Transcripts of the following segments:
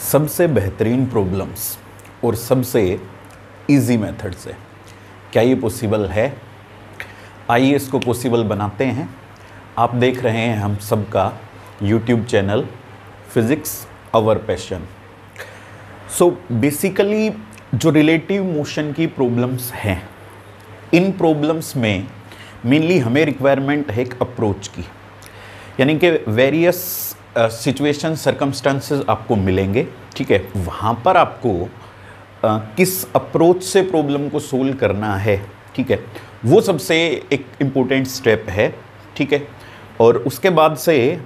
सबसे बेहतरीन प्रॉब्लम्स और सबसे इजी मेथड से क्या ये पॉसिबल है? आइए इसको पॉसिबल बनाते हैं। आप देख रहे हैं हम सबका YouTube channel physics our passion. So basically जो रिलेटिव मोशन की प्रॉब्लम्स हैं, इन प्रॉब्लम्स में मेनली हमें रिक्वायरमेंट है एक अप्रोच की, यानी कि वेरियस सिचुएशन सर्कमस्टांसेस आपको मिलेंगे, ठीक है। वहाँ पर आपको किस अप्रोच से प्रॉब्लम को सोल्व करना है, ठीक है, वो सबसे एक इम्पोर्टेंट स्टेप है, ठीक है। और उसके बाद से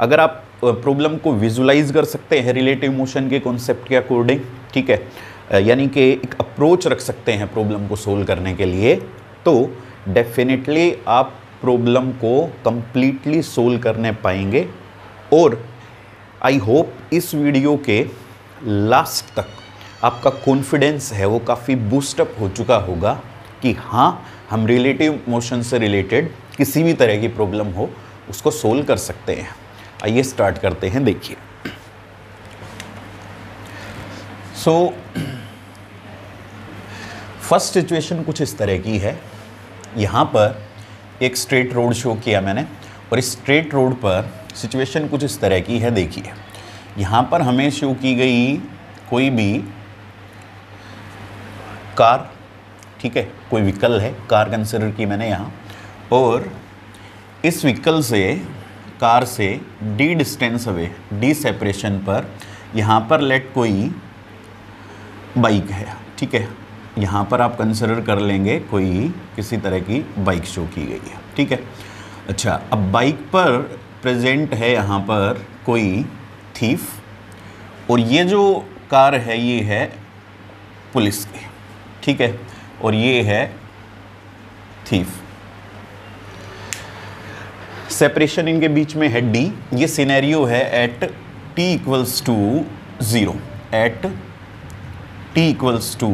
अगर आप प्रॉब्लम को विजुलाइज कर सकते हैं रिलेटिव मोशन के कॉन्सेप्ट के अकॉर्डिंग, ठीक है, यानी कि एक अप्रोच रख सकते हैं प्रॉब्लम को सोल्व करने के लिए, तो डेफिनेटली आप प्रॉब्लम को कंप्लीटली सोल्व करने पाएंगे। और आई होप इस वीडियो के लास्ट तक आपका कॉन्फिडेंस है वो काफ़ी बूस्टअप हो चुका होगा कि हाँ, हम रिलेटिव मोशन से रिलेटेड किसी भी तरह की प्रॉब्लम हो उसको सोल्व कर सकते हैं। आइए स्टार्ट करते हैं। देखिए, सो फर्स्ट सिचुएशन कुछ इस तरह की है। यहाँ पर एक स्ट्रेट रोड शो किया मैंने और इस स्ट्रेट रोड पर सिचुएशन कुछ इस तरह की है। देखिए, यहाँ पर हमें शो की गई कोई भी कार, ठीक है, कोई व्हीकल है, कार कंसिडर की मैंने यहाँ, और इस व्हीकल से, कार से D distance away, D separation पर यहाँ पर लेट कोई बाइक है, ठीक है। यहाँ पर आप कंसिडर कर लेंगे कोई किसी तरह की बाइक शो की गई है, ठीक है। अच्छा, अब बाइक पर प्रेजेंट है यहाँ पर कोई थीफ, और ये जो कार है ये है पुलिस की, ठीक है, और ये है थीफ। सेपरेशन इनके बीच में है डी। ये सिनेरियो है at t equals to 0, at t equals to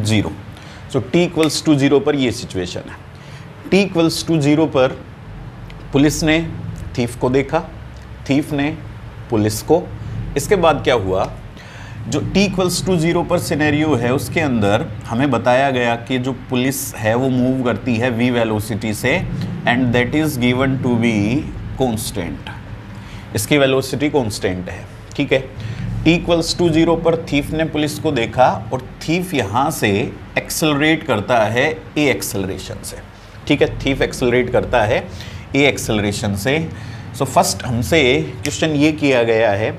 0। So t equals to 0 पर ये सिचुएशन है। t इक्वल्स टू 0 पर पुलिस ने थीफ को देखा, थीफ ने पुलिस को। इसके बाद क्या हुआ, जो t इक्वल्स टू 0 पर सिनेरियो है उसके अंदर हमें बताया गया कि जो पुलिस है वो मूव करती है v वेलोसिटी से, and that is given to be constant. इसकी वेलोसिटी कांस्टेंट है, ठीक है। t इक्वल्स टू 0 पर थीफ ने पुलिस को देखा और थीफ यहाँ से एक्सेलरेट करता है a एक्सेलरेशन से, ठीक है। थीफ एक्सेलरेट करता है a एक्सेलरेशन से। सो फर्स्ट हमसे क्वेश्चन ये किया गया है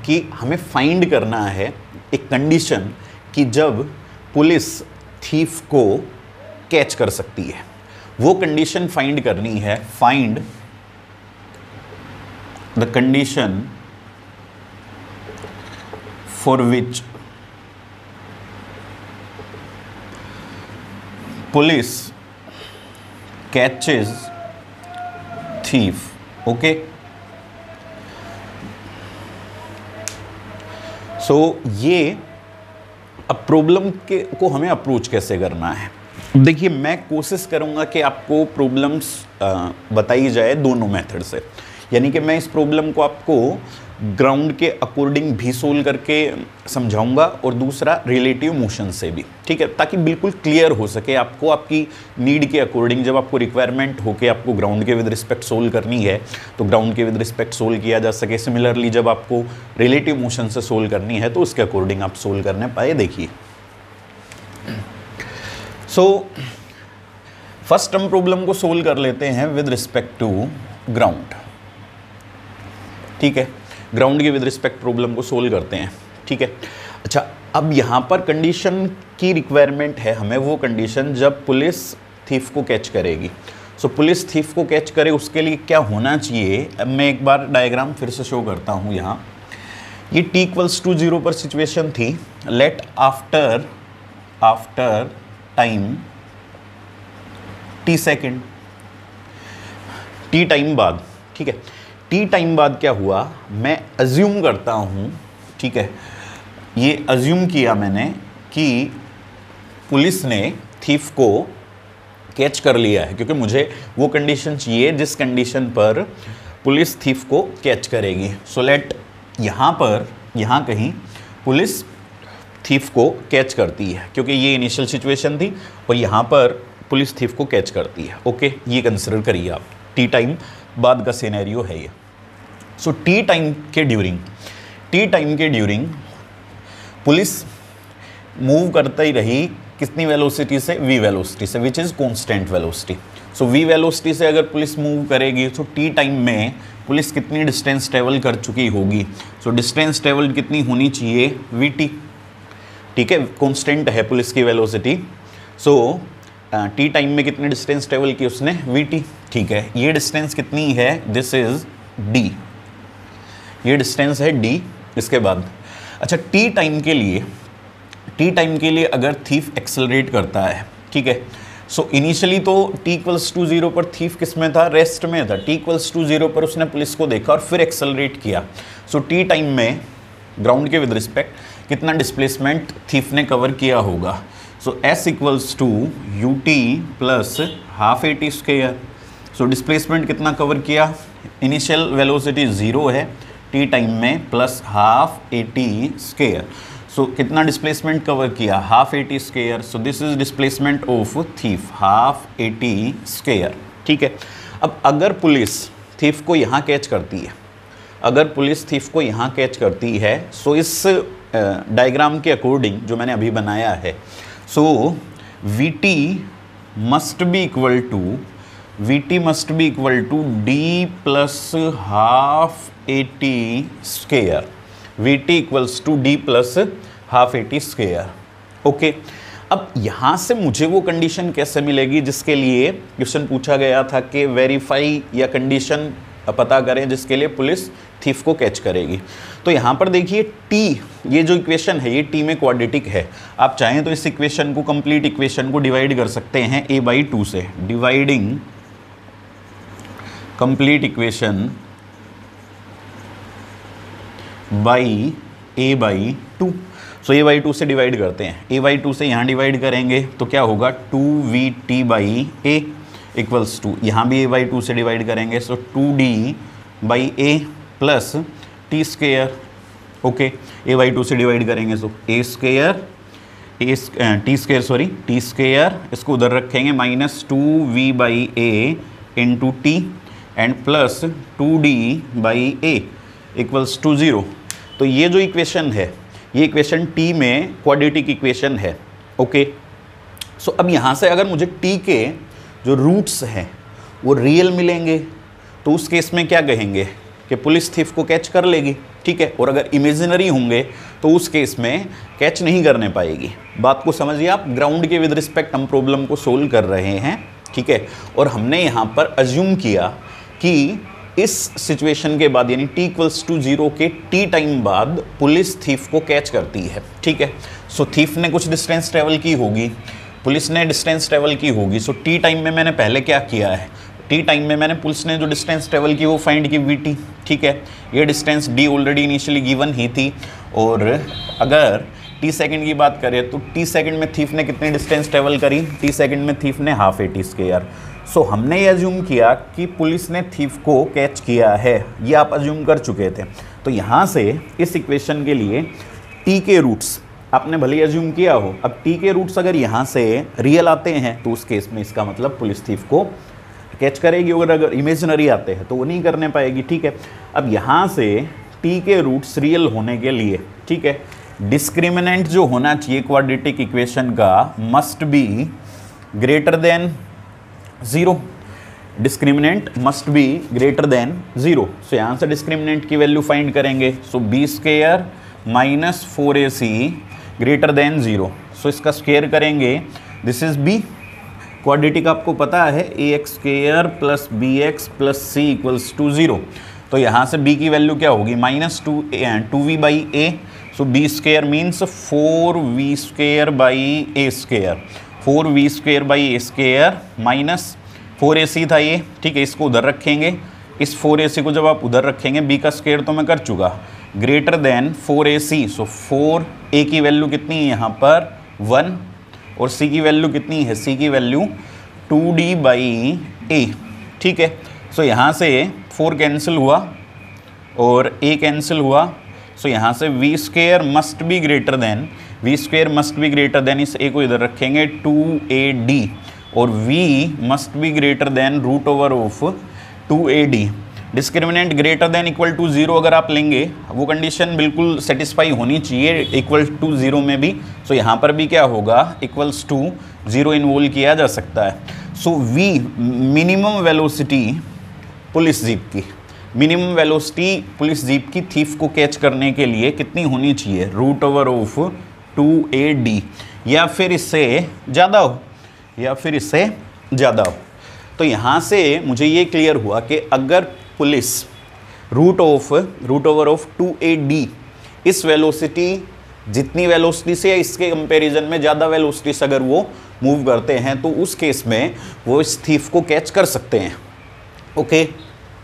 कि हमें फाइंड करना है एक कंडीशन कि जब पुलिस थीफ को कैच कर सकती है। वो कंडीशन फाइंड करनी है। Find the condition for which police catches thief, okay. So ये अब प्रॉब्लम के को हमें अप्रोच कैसे करना है। देखिए, मैं कोशिश करूंगा कि आपको प्रॉब्लम्स बताई जाए दोनों मेथड से, यानी कि मैं इस प्रॉब्लम को आपको ग्राउंड के अकॉर्डिंग भी सोल्व करके समझाऊंगा और दूसरा रिलेटिव मोशन से भी, ठीक है, ताकि बिल्कुल क्लियर हो सके आपको, आपकी नीड के अकॉर्डिंग। जब आपको रिक्वायरमेंट हो कि आपको ग्राउंड के विद रिस्पेक्ट सोल्व करनी है तो ग्राउंड के विद रिस्पेक्ट सोल्व किया जा सके। सिमिलरली जब आपको रिलेटिव मोशन से सोल्व करनी है तो उसके अकॉर्डिंग आप सोल्व करने पाए। देखिए, सो फर्स्ट हम प्रॉब्लम को सोल्व कर लेते हैं विद रिस्पेक्ट टू ग्राउंड, ठीक है। ग्राउंड के विद रिस्पेक्ट प्रॉब्लम को सोल्व करते हैं, ठीक है। अच्छा, अब यहाँ पर कंडीशन की रिक्वायरमेंट है हमें, वो कंडीशन जब पुलिस थीफ को कैच करेगी। सो पुलिस थीफ को कैच करे उसके लिए क्या होना चाहिए। अब मैं एक बार डायग्राम फिर से शो करता हूँ। यहाँ ये t इक्वल्स टू 0 पर सिचुएशन थी। Let after time t second, t time बाद, ठीक है, टी टाइम बाद क्या हुआ, मैं अज्यूम करता हूँ, ठीक है, ये अज्यूम किया मैंने कि पुलिस ने थीफ को कैच कर लिया है, क्योंकि मुझे वो कंडीशन चाहिए जिस कंडीशन पर पुलिस थीफ को कैच करेगी। सो लेट यहाँ पर यहाँ कहीं पुलिस थीफ को कैच करती है, क्योंकि ये इनिशियल सिचुएशन थी और यहाँ पर पुलिस थीफ को कैच करती है। ओके, ये कंसिडर करिए आप, टी टाइम बाद का सिनेरियो है ये। सो टी टाइम के ड्यूरिंग पुलिस मूव करता ही रही कितनी वेलोसिटी से, v वेलोसिटी से, which is constant velocity. So v velocity से अगर पुलिस मूव करेगी तो टी टाइम में पुलिस कितनी डिस्टेंस ट्रेवल कर चुकी होगी। सो डिस्टेंस ट्रेवल कितनी होनी चाहिए, vt, ठीक है, कॉन्स्टेंट है पुलिस की वेलोसिटी। सो टी टाइम में कितनी डिस्टेंस ट्रेवल की उसने, vt, ठीक है। ये डिस्टेंस कितनी है, दिस इज d, ये डिस्टेंस है d। इसके बाद अच्छा टी टाइम के लिए अगर थीफ एक्सेलरेट करता है, ठीक है, सो इनिशियली तो t इक्वल्स टू 0 पर थीफ किस में था, रेस्ट में था। t इक्वल्स टू 0 पर उसने पुलिस को देखा और फिर एक्सेलरेट किया। सो टी टाइम में ग्राउंड के विद रिस्पेक्ट कितना डिस्प्लेसमेंट थीफ ने कवर किया होगा। So s equals to ut plus half at square. So displacement कितना कवर किया, इनिशियल वेलोसिटी 0 है टी टाइम में, plus half at square. So कितना डिस्प्लेसमेंट कवर किया, half at square. So this is displacement of thief, half at square, ठीक है। अब अगर पुलिस थीफ को यहाँ कैच करती है, सो इस डायग्राम के अकॉर्डिंग जो मैंने अभी बनाया है, so vt must be equal to d plus half at square, vt equals to d plus half at square. Okay, अब यहाँ से मुझे वो कंडीशन कैसे मिलेगी जिसके लिए क्वेश्चन पूछा गया था कि वेरीफाई या कंडीशन पता करें जिसके लिए पुलिस थीफ को कैच करेगी। तो यहाँ पर देखिए t, ये जो इक्वेशन है ये t में क्वाड्रेटिक है। आप चाहें तो इस इक्वेशन को, कंप्लीट इक्वेशन को डिवाइड कर सकते हैं a/2 से, dividing complete equation by a/2। So a/2 से डिवाइड करते हैं, a/2 से यहाँ डिवाइड करेंगे तो क्या होगा, 2vt/a इक्वल्स टू, यहाँ भी a/2 से डिवाइड करेंगे, सो 2d/a plus T square. Okay, a/2 से डिवाइड करेंगे सो टी स्क्वायर, इसको उधर रखेंगे, minus 2v/a into t and plus 2d/a equals to 0। तो ये जो इक्वेशन है, ये इक्वेशन टी में क्वाड्रेटिक इक्वेशन है। ओके, सो अब यहाँ से अगर मुझे टी के जो रूट्स हैं वो रियल मिलेंगे तो उस केस में क्या कहेंगे कि पुलिस थीफ को कैच कर लेगी, ठीक है। और अगर इमेजिनरी होंगे तो उस केस में कैच नहीं करने पाएगी। बात को समझिए आप, ग्राउंड के विद रिस्पेक्ट हम प्रॉब्लम को सोल्व कर रहे हैं, ठीक है। और हमने यहाँ पर अज्यूम किया कि इस सिचुएशन के बाद, यानी t इक्वल्स टू 0 के टी टाइम बाद पुलिस थीफ को कैच करती है, ठीक है। सो थीफ ने कुछ डिस्टेंस ट्रेवल की होगी, पुलिस ने डिस्टेंस ट्रेवल की होगी। सो टी टाइम में मैंने पहले क्या किया है, टी टाइम में मैंने पुलिस ने जो डिस्टेंस ट्रेवल की वो फाइंड की vt, ठीक है। ये distance d already initially given ही थी। और अगर t सेकंड की बात करें तो t सेकंड में थीफ ने कितनी डिस्टेंस ट्रेवल करी, t सेकंड में थीफ ने हाफ at स्क्वायर। सो हमने ये अज्यूम किया कि पुलिस ने थीफ को कैच किया है, ये आप अज्यूम कर चुके थे। तो यहाँ से इस इक्वेशन के लिए t के रूट्स आपने भले ही अज्यूम किया हो, अब t के रूट्स अगर यहाँ से रियल आते हैं तो उस केस में इसका मतलब पुलिस थीफ को कैच करेगी, और अगर इमेजिनरी आते हैं तो वो नहीं करने पाएगी, ठीक है। अब यहाँ से t के रूट्स रियल होने के लिए, ठीक है, डिस्क्रिमिनेंट जो होना चाहिए क्वाड्रेटिक इक्वेशन का must be greater then 0, discriminant must be greater then 0। So यहाँ से डिस्क्रिमिनेंट की वैल्यू फाइंड करेंगे, सो b square minus 4ac greater than 0। सो इसका स्क्वायर करेंगे, दिस इज b, क्वाड्रेटिक आपको पता है ax square plus bx plus c equals to 0। तो यहाँ से b की वैल्यू क्या होगी, minus 2v/a। So b square means 4v square by a square, 4v square by a square minus 4ac था ये, ठीक है। इसको उधर रखेंगे, इस 4ac को जब आप उधर रखेंगे, b का स्क्वायर तो मैं कर चुका, ग्रेटर देन 4ac। सो 4a की वैल्यू कितनी है यहाँ पर 1, और c की वैल्यू कितनी है, c की वैल्यू 2d/a, ठीक है। सो यहाँ से 4 कैंसिल हुआ और a कैंसिल हुआ, सो यहाँ से v square must be greater than, v square must be greater than, इस ए को इधर रखेंगे 2AD, और v must be greater than root over of 2AD। Discriminant greater than equal to 0 अगर आप लेंगे, वो कंडीशन बिल्कुल सेटिस्फाई होनी चाहिए इक्वल टू 0 में भी। सो यहाँ पर भी क्या होगा, इक्वल्स टू 0 इन्वोल्व किया जा सकता है। सो v minimum velocity police jeep की, मिनिमम वेलोसिटी पुलिस जीप की थीफ को कैच करने के लिए कितनी होनी चाहिए, रूट ओवर ऑफ 2AD, या फिर इससे ज़्यादा हो, या फिर इससे ज़्यादा हो। तो यहाँ से मुझे ये क्लियर हुआ कि अगर police root over of 2AD इस वेलोसिटी, जितनी वेलोसिटी से इसके कंपैरिजन में ज़्यादा वेलोसिटी से अगर वो मूव करते हैं, तो उस केस में वो इस थीफ को कैच कर सकते हैं। ओके,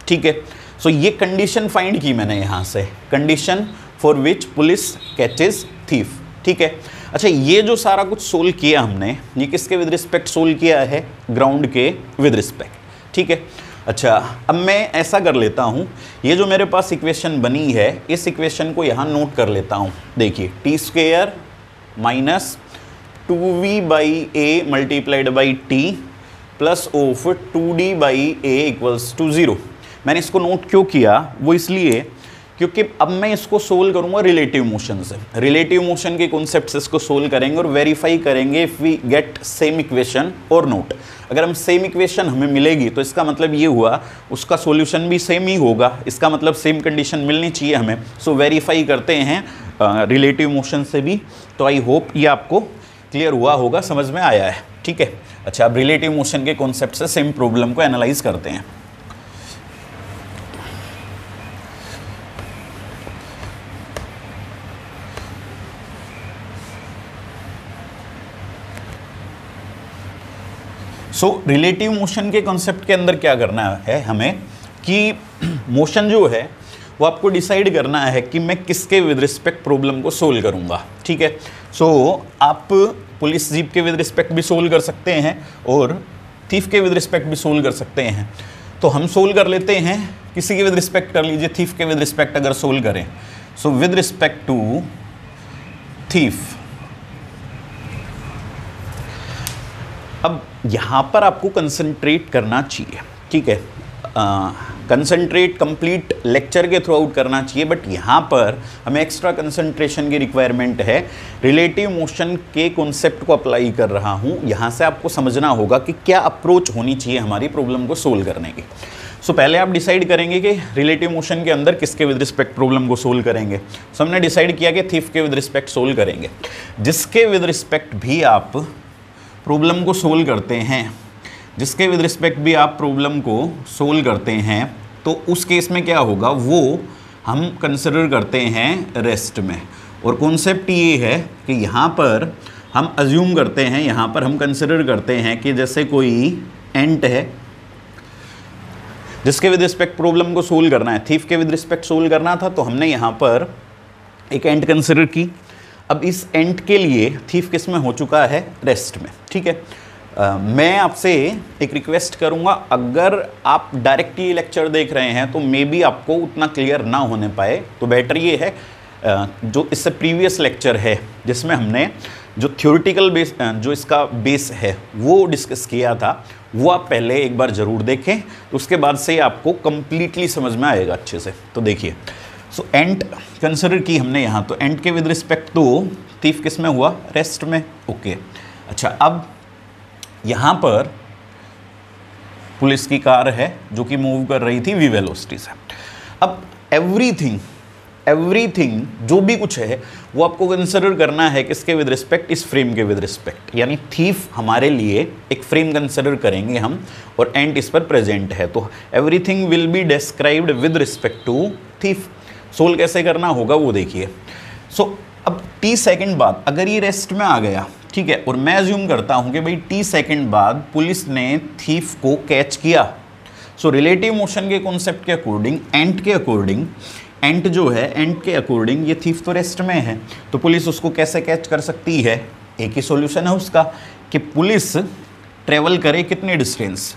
ठीक है। सो ये कंडीशन फाइंड की मैंने यहाँ से, condition for which police catches thief. ठीक है। अच्छा, ये जो सारा कुछ सोल्व किया हमने, ये किसके विद रिस्पेक्ट सोल्व किया है, ग्राउंड के विद रिस्पेक्ट। ठीक है। अच्छा, अब मैं ऐसा कर लेता हूँ, ये जो मेरे पास इक्वेशन बनी है, इस इक्वेशन को यहाँ नोट कर लेता हूँ। देखिए, t square minus 2v by a multiplied by t plus of 2d by a equals to 0। मैंने इसको नोट क्यों किया, वो इसलिए क्योंकि अब मैं इसको सोल्व करूंगा रिलेटिव मोशन से। रिलेटिव मोशन के कॉन्सेप्ट से इसको सोल्व करेंगे और वेरीफाई करेंगे if we get same equation और नोट। अगर हम सेम इक्वेशन हमें मिलेगी तो इसका मतलब ये हुआ उसका सॉल्यूशन भी सेम ही होगा, इसका मतलब सेम कंडीशन मिलनी चाहिए हमें। सो वेरीफाई करते हैं रिलेटिव मोशन से भी। तो आई होप ये आपको क्लियर हुआ होगा, समझ में आया है। ठीक है। अच्छा, अब रिलेटिव मोशन के कॉन्सेप्ट से सेम प्रॉब्लम को एनालाइज करते हैं। सो रिलेटिव मोशन के कॉन्सेप्ट के अंदर क्या करना है हमें कि मोशन जो है वो आपको डिसाइड करना है कि मैं किसके विद रिस्पेक्ट प्रॉब्लम को सोल्व करूंगा। ठीक है। सो आप पुलिस जीप के विद रिस्पेक्ट भी सोल्व कर सकते हैं और थीफ के विद रिस्पेक्ट भी सोल्व कर सकते हैं। तो हम सोल्व कर लेते हैं, किसी के विद रिस्पेक्ट कर लीजिए, थीफ के विद रिस्पेक्ट अगर सोल्व करें। So with respect to thief, अब यहाँ पर आपको कंसंट्रेट करना चाहिए। ठीक है, कंसंट्रेट कंप्लीट लेक्चर के थ्रू आउट करना चाहिए, बट यहाँ पर हमें एक्स्ट्रा कंसंट्रेशन की रिक्वायरमेंट है। रिलेटिव मोशन के कॉन्सेप्ट को अप्लाई कर रहा हूँ, यहाँ से आपको समझना होगा कि क्या अप्रोच होनी चाहिए हमारी प्रॉब्लम को सोल्व करने की। सो पहले आप डिसाइड करेंगे कि रिलेटिव मोशन के अंदर किसके विद रिस्पेक्ट प्रॉब्लम को सोल्व करेंगे। सो हमने डिसाइड किया कि थीफ के विद रिस्पेक्ट सोल्व करेंगे। जिसके विद रिस्पेक्ट भी आप प्रॉब्लम को सोल्व करते हैं, जिसके विद रिस्पेक्ट भी आप प्रॉब्लम को सोल्व करते हैं, तो उस केस में क्या होगा, वो हम कंसिडर करते हैं रेस्ट में। और कॉन्सेप्ट ये है कि यहाँ पर हम अज्यूम करते हैं, यहाँ पर हम कंसिडर करते हैं कि जैसे कोई एंट है जिसके विद रिस्पेक्ट प्रॉब्लम को सोल्व करना है, थीफ के विद रिस्पेक्ट सोल्व करना था, तो हमने यहाँ पर एक एंट कंसिडर की। अब इस एंट के लिए थीफ किस में हो चुका है, रेस्ट में। ठीक है। मैं आपसे एक रिक्वेस्ट करूंगा, अगर आप डायरेक्ट ये लेक्चर देख रहे हैं तो मे बी आपको उतना क्लियर ना होने पाए, तो बेटर ये है जो इससे प्रीवियस लेक्चर है जिसमें हमने जो थ्योरेटिकल बेस, जो इसका बेस है वो डिस्कस किया था, वो आप पहले एक बार ज़रूर देखें, तो उसके बाद से आपको कंप्लीटली समझ में आएगा अच्छे से। तो देखिए, सो एंट कंसिडर की हमने यहाँ, तो एंट के विद रिस्पेक्ट तो थीफ किस में हुआ, रेस्ट में। ओके। अच्छा, अब यहाँ पर पुलिस की कार है जो कि मूव कर रही थी वी वेलोसिटी से। अब एवरीथिंग जो भी कुछ है वो आपको कंसिडर करना है किसके विद रिस्पेक्ट, इस फ्रेम के विद रिस्पेक्ट। यानी थीफ हमारे लिए एक फ्रेम कंसिडर करेंगे हम, और एंट इस पर प्रेजेंट है, तो everything will be described with respect to thief. Solve कैसे करना होगा वो देखिए। सो अब t सेकंड बाद अगर ये रेस्ट में आ गया, ठीक है, और मैं अज्यूम करता हूं कि भाई t सेकंड बाद पुलिस ने थीफ को कैच किया। सो रिलेटिव मोशन के कॉन्सेप्ट के अकॉर्डिंग, एंट जो है, एंट के अकॉर्डिंग ये थीफ तो रेस्ट में है, तो पुलिस उसको कैसे कैच कर सकती है। एक ही सॉल्यूशन है उसका कि पुलिस ट्रेवल करे कितनी डिस्टेंस,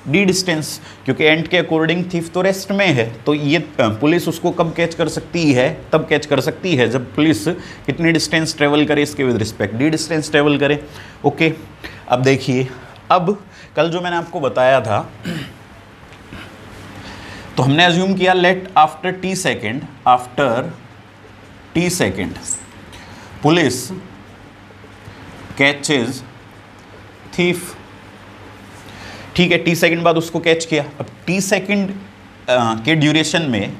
डी डिस्टेंस, क्योंकि एंड के अकॉर्डिंग थीफ तो रेस्ट में है, तो ये पुलिस उसको कब कैच कर सकती है, तब कैच कर सकती है जब पुलिस कितनी डिस्टेंस ट्रेवल करे इसके with respect, D distance travel करे। ओके, अब देखिए, अब कल जो मैंने आपको बताया था, तो हमने अज्यूम किया let after t second police catches thief. ठीक है, टी सेकंड बाद उसको कैच किया। अब टी सेकंड के ड्यूरेशन में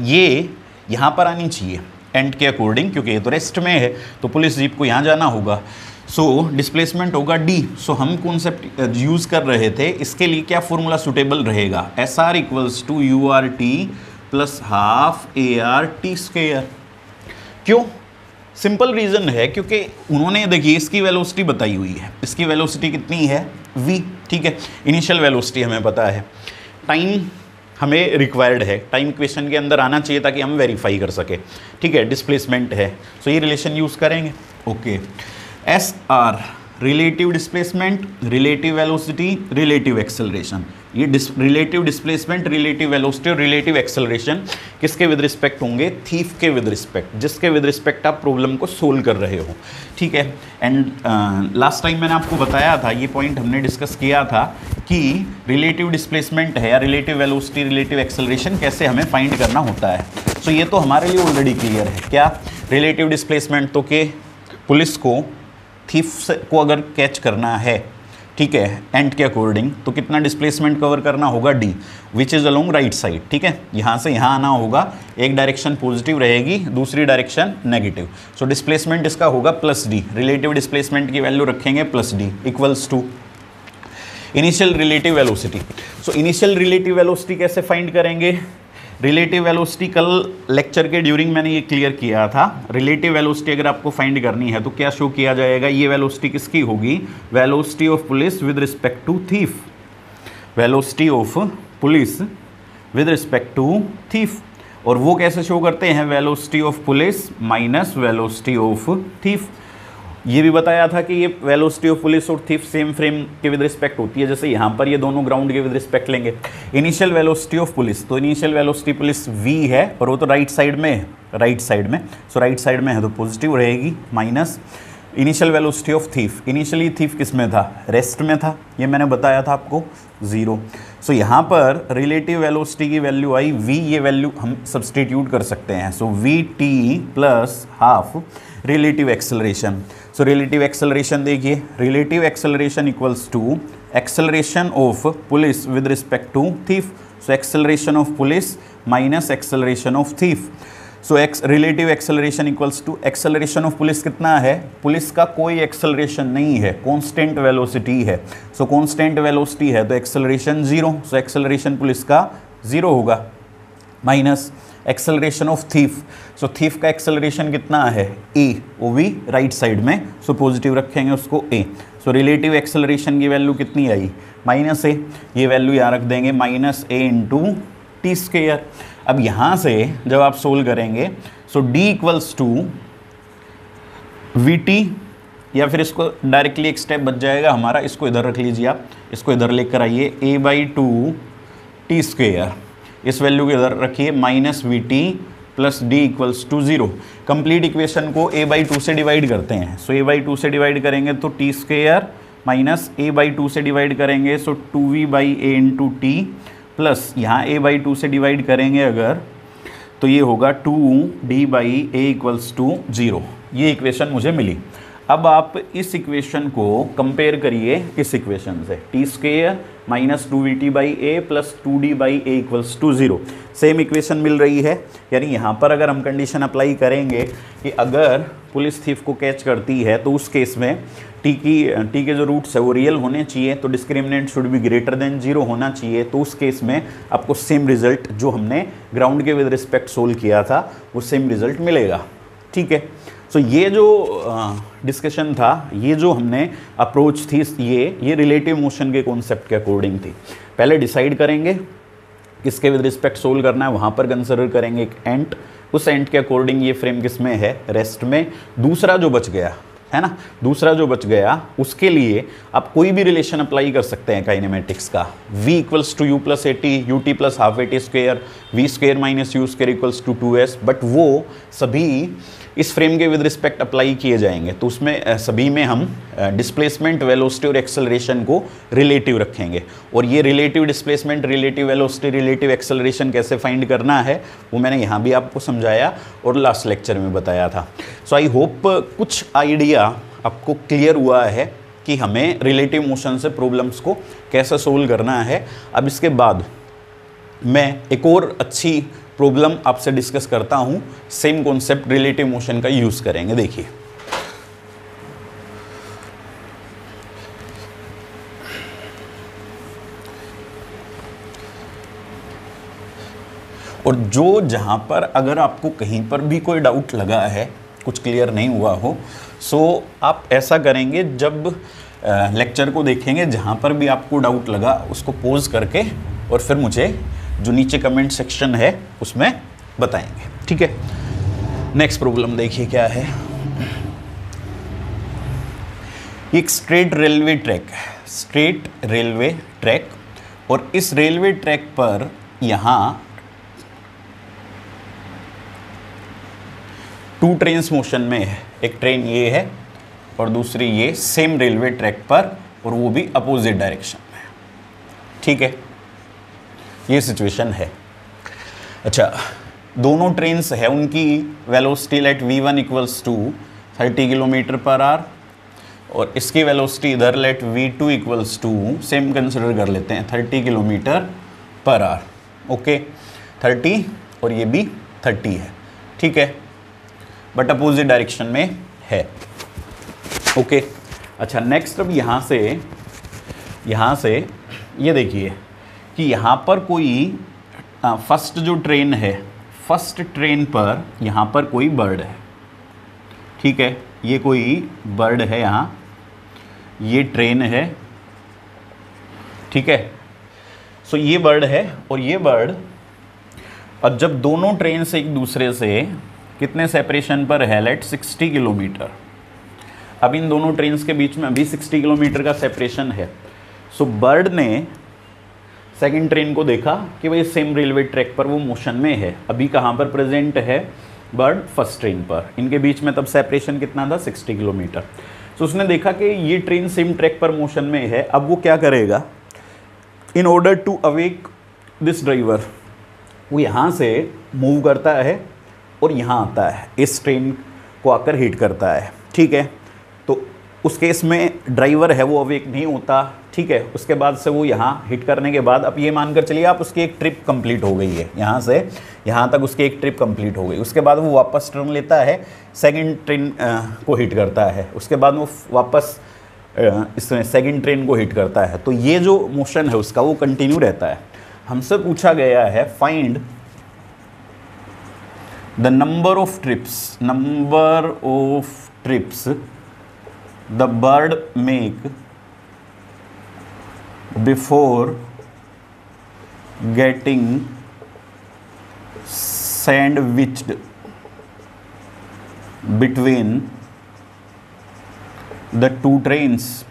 ये यहाँ पर आनी चाहिए एंड के अकॉर्डिंग, क्योंकि ये तो रेस्ट में है, तो पुलिस जीप को यहाँ जाना होगा। सो डिस्प्लेसमेंट होगा डी। सो हम कॉन्सेप्ट यूज़ कर रहे थे, इसके लिए क्या फॉर्मूला सुटेबल रहेगा, s r equals to u r t plus half a r t square. क्यों? सिंपल रीज़न है, क्योंकि उन्होंने देखिए इसकी वेलोसिटी बताई हुई है, इसकी वेलोसिटी कितनी है v, ठीक है, इनिशियल वेलोसिटी हमें पता है, टाइम हमें रिक्वायर्ड है, टाइम इक्वेशन के अंदर आना चाहिए ताकि हम वेरीफाई कर सके, ठीक है, डिस्प्लेसमेंट है, सो ये रिलेशन यूज़ करेंगे। Okay, S R relative displacement, relative velocity, relative acceleration. ये रिलेटिव डिस्प्लेसमेंट, रिलेटिव वेलोसिटी और रिलेटिव एक्सेलरेशन किसके विद रिस्पेक्ट होंगे, थीफ के विद रिस्पेक्ट, जिसके विद रिस्पेक्ट आप प्रॉब्लम को सोल्व कर रहे हो, ठीक है। एंड लास्ट टाइम मैंने आपको बताया था, ये पॉइंट हमने डिस्कस किया था कि रिलेटिव डिस्प्लेसमेंट है या रिलेटिव वेलोसिटी, रिलेटिव एक्सेलरेशन कैसे हमें फाइंड करना होता है। सो ये तो हमारे लिए ऑलरेडी क्लियर है। क्या रिलेटिव डिस्प्लेसमेंट, तो कि पुलिस को थीफ को अगर कैच करना है, ठीक है, एंड के अकॉर्डिंग, तो कितना डिस्प्लेसमेंट कवर करना होगा, D, which is along right side, ठीक है, यहाँ से यहाँ आना होगा, एक डायरेक्शन पॉजिटिव रहेगी, दूसरी डायरेक्शन नेगेटिव, सो डिस्प्लेसमेंट इसका होगा प्लस डी, रिलेटिव डिस्प्लेसमेंट की वैल्यू रखेंगे plus d equals to initial relative velocity. So initial relative velocity कैसे फाइंड करेंगे, रिलेटिव वेलोसिटी कल लेक्चर के ड्यूरिंग मैंने ये क्लियर किया था। रिलेटिव वेलोसिटी अगर आपको फाइंड करनी है तो क्या शो किया जाएगा, ये वेलोसिटी किसकी होगी, velocity of police with respect to thief, velocity of police with respect to thief. और वो कैसे शो करते हैं, velocity of police minus velocity of thief. ये भी बताया था कि ये वेलोसिटी ऑफ पुलिस और थीफ सेम फ्रेम के विद रिस्पेक्ट होती है, जैसे यहाँ पर ये दोनों ग्राउंड के विद रिस्पेक्ट लेंगे। इनिशियल वेलोसिटी ऑफ पुलिस, तो इनिशियल वेलोसिटी पुलिस v है और वो तो राइट साइड में है, राइट साइड में, सो राइट साइड में है तो पॉजिटिव रहेगी, minus initial velocity of thief. Initially thief किस में था, रेस्ट में था, ये मैंने बताया था आपको, 0। सो यहाँ पर रिलेटिव वेलोसिटी की वैल्यू आई v, ये वैल्यू हम सब्सटीट्यूट कर सकते हैं, so v t plus half relative acceleration. So relative acceleration देखिए, relative acceleration equals to acceleration of police with respect to thief, so acceleration of police minus acceleration of thief. So relative acceleration equals to acceleration of police कितना है, police का कोई acceleration नहीं है, constant velocity है, सो constant velocity है तो acceleration 0, so acceleration police का 0 होगा, minus acceleration of thief. So thief का एक्सेलरेशन कितना है, ए, वो भी राइट साइड में, सो पॉजिटिव रखेंगे उसको ए। सो रिलेटिव एक्सेलरेशन की वैल्यू कितनी आई, माइनस ए, ये वैल्यू यहाँ रख देंगे, minus a into t square. अब यहाँ से जब आप सोल्व करेंगे, so d equals to v t, या फिर इसको डायरेक्टली एक स्टेप बच जाएगा हमारा, इसको इधर रख लीजिए आप, इसको इधर लेकर आइए, a by two t square, इस वैल्यू को इधर रखिए, minus v t plus d equals to 0। Complete equation को a बाई 2 से डिवाइड करते हैं, सो a बाई 2 से डिवाइड करेंगे तो T square minus a by 2 से डिवाइड करेंगे, सो 2v by A into T plus यहाँ a बाई 2 से डिवाइड करेंगे अगर, तो ये होगा 2d by a equals to 0। ये इक्वेशन मुझे मिली। अब आप इस इक्वेशन को कंपेयर करिए इस इक्वेशन से, t square minus 2vt by a plus 2d by a equals to 0, same equation मिल रही है। यानी यहाँ पर अगर हम कंडीशन अप्लाई करेंगे कि अगर पुलिस थीफ को कैच करती है तो उस केस में टी के जो रूट्स है वो रियल होने चाहिए, तो discriminant should be greater then 0 होना चाहिए, तो उस केस में आपको सेम रिजल्ट जो हमने ग्राउंड के विद रिस्पेक्ट सोल्व किया था वो सेम रिजल्ट मिलेगा, ठीक है। सो ये जो डिस्कशन था, ये जो हमने अप्रोच थी, ये रिलेटिव मोशन के कॉन्सेप्ट के अकॉर्डिंग थी। पहले डिसाइड करेंगे किसके विद रिस्पेक्ट सोल्व करना है, वहाँ पर कंसिडर करेंगे एक एंड, उस एंड के अकॉर्डिंग ये फ्रेम किस में है, रेस्ट में। दूसरा जो बच गया है ना। दूसरा जो बच गया उसके लिए आप कोई भी रिलेशन अप्लाई कर सकते हैं काइनेमेटिक्स का, v equals to u plus a t, u t plus half a t square, v square minus u square equals to 2s, but वो सभी इस फ्रेम के विद रिस्पेक्ट अप्लाई किए जाएंगे। तो उसमें सभी में हम डिस्प्लेसमेंट, वेलोसिटी और एक्सेलरेशन को रिलेटिव रखेंगे। और ये relative displacement, relative velocity, relative acceleration कैसे फाइंड करना है वो मैंने यहाँ भी आपको समझाया और लास्ट लेक्चर में बताया था। सो आई होप कुछ आइडिया आपको क्लियर हुआ है कि हमें रिलेटिव मोशन से प्रॉब्लम्स को कैसे सोल्व करना है। अब इसके बाद मैं एक और अच्छी प्रॉब्लम आपसे डिस्कस करता हूं, सेम कॉन्सेप्ट रिलेटिव मोशन का यूज करेंगे। देखिए, और जो जहां पर अगर आपको कहीं पर भी कोई डाउट लगा है, कुछ क्लियर नहीं हुआ हो, सो आप ऐसा करेंगे, जब लेक्चर को देखेंगे जहां पर भी आपको डाउट लगा उसको पॉज करके और फिर मुझे जो नीचे कमेंट सेक्शन है उसमें बताएंगे, ठीक है। नेक्स्ट प्रॉब्लम देखिए क्या है। एक स्ट्रेट रेलवे ट्रैक है, स्ट्रेट रेलवे ट्रैक, और इस रेलवे ट्रैक पर यहां 2 ट्रेन्स मोशन में है। एक ट्रेन ये है और दूसरी ये, सेम रेलवे ट्रैक पर, और वो भी अपोजिट डायरेक्शन में, ठीक है। ये सिचुएशन है। अच्छा, दोनों ट्रेन्स है, उनकी velocity let v1 equals to 30 kilometre per hour, और इसकी वेलोसिटी इधर let v2 equals to, same consider कर लेते हैं, 30 किलोमीटर पर आवर। ओके, 30 और ये भी 30 है, ठीक है, बट अपोजिट डायरेक्शन में है। ओके, अच्छा, नेक्स्ट अब यहाँ से ये देखिए कि यहाँ पर कोई फर्स्ट जो ट्रेन है, फर्स्ट ट्रेन पर यहाँ पर कोई बर्ड है, ठीक है, ये कोई बर्ड है, यहाँ ये ट्रेन है, ठीक है। सो ये बर्ड है और ये बर्ड, और जब दोनों ट्रेन से एक दूसरे से कितने सेपरेशन पर है, लेट 60 किलोमीटर। अब इन दोनों ट्रेन्स के बीच में अभी 60 किलोमीटर का सेपरेशन है। सो बर्ड ने सेकंड ट्रेन को देखा कि भाई सेम रेलवे ट्रैक पर वो मोशन में है। अभी कहाँ पर प्रेजेंट है बर्ड? फर्स्ट ट्रेन पर। इनके बीच में तब सेपरेशन कितना था? 60 किलोमीटर। तो उसने देखा कि ये ट्रेन सेम ट्रैक पर मोशन में है। अब वो क्या करेगा, in order to awake this driver, वो यहाँ से मूव करता है और यहाँ आता है, इस ट्रेन को आकर हिट करता है, ठीक है। तो उस केस में ड्राइवर है वो अवेक नहीं होता, ठीक है। उसके बाद से वो यहाँ हिट करने के बाद, अब ये मानकर चलिए आप, उसकी एक ट्रिप कंप्लीट हो गई है, यहाँ से यहाँ तक उसकी एक ट्रिप कंप्लीट हो गई। उसके बाद वो वापस टर्न लेता है, सेकंड ट्रेन को हिट करता है, उसके बाद वो वापस इसमें सेकंड ट्रेन को हिट करता है। तो ये जो मोशन है उसका वो कंटिन्यू रहता है। हमसे पूछा गया है find the number of trips the bird make before getting sandwiched between the two trains.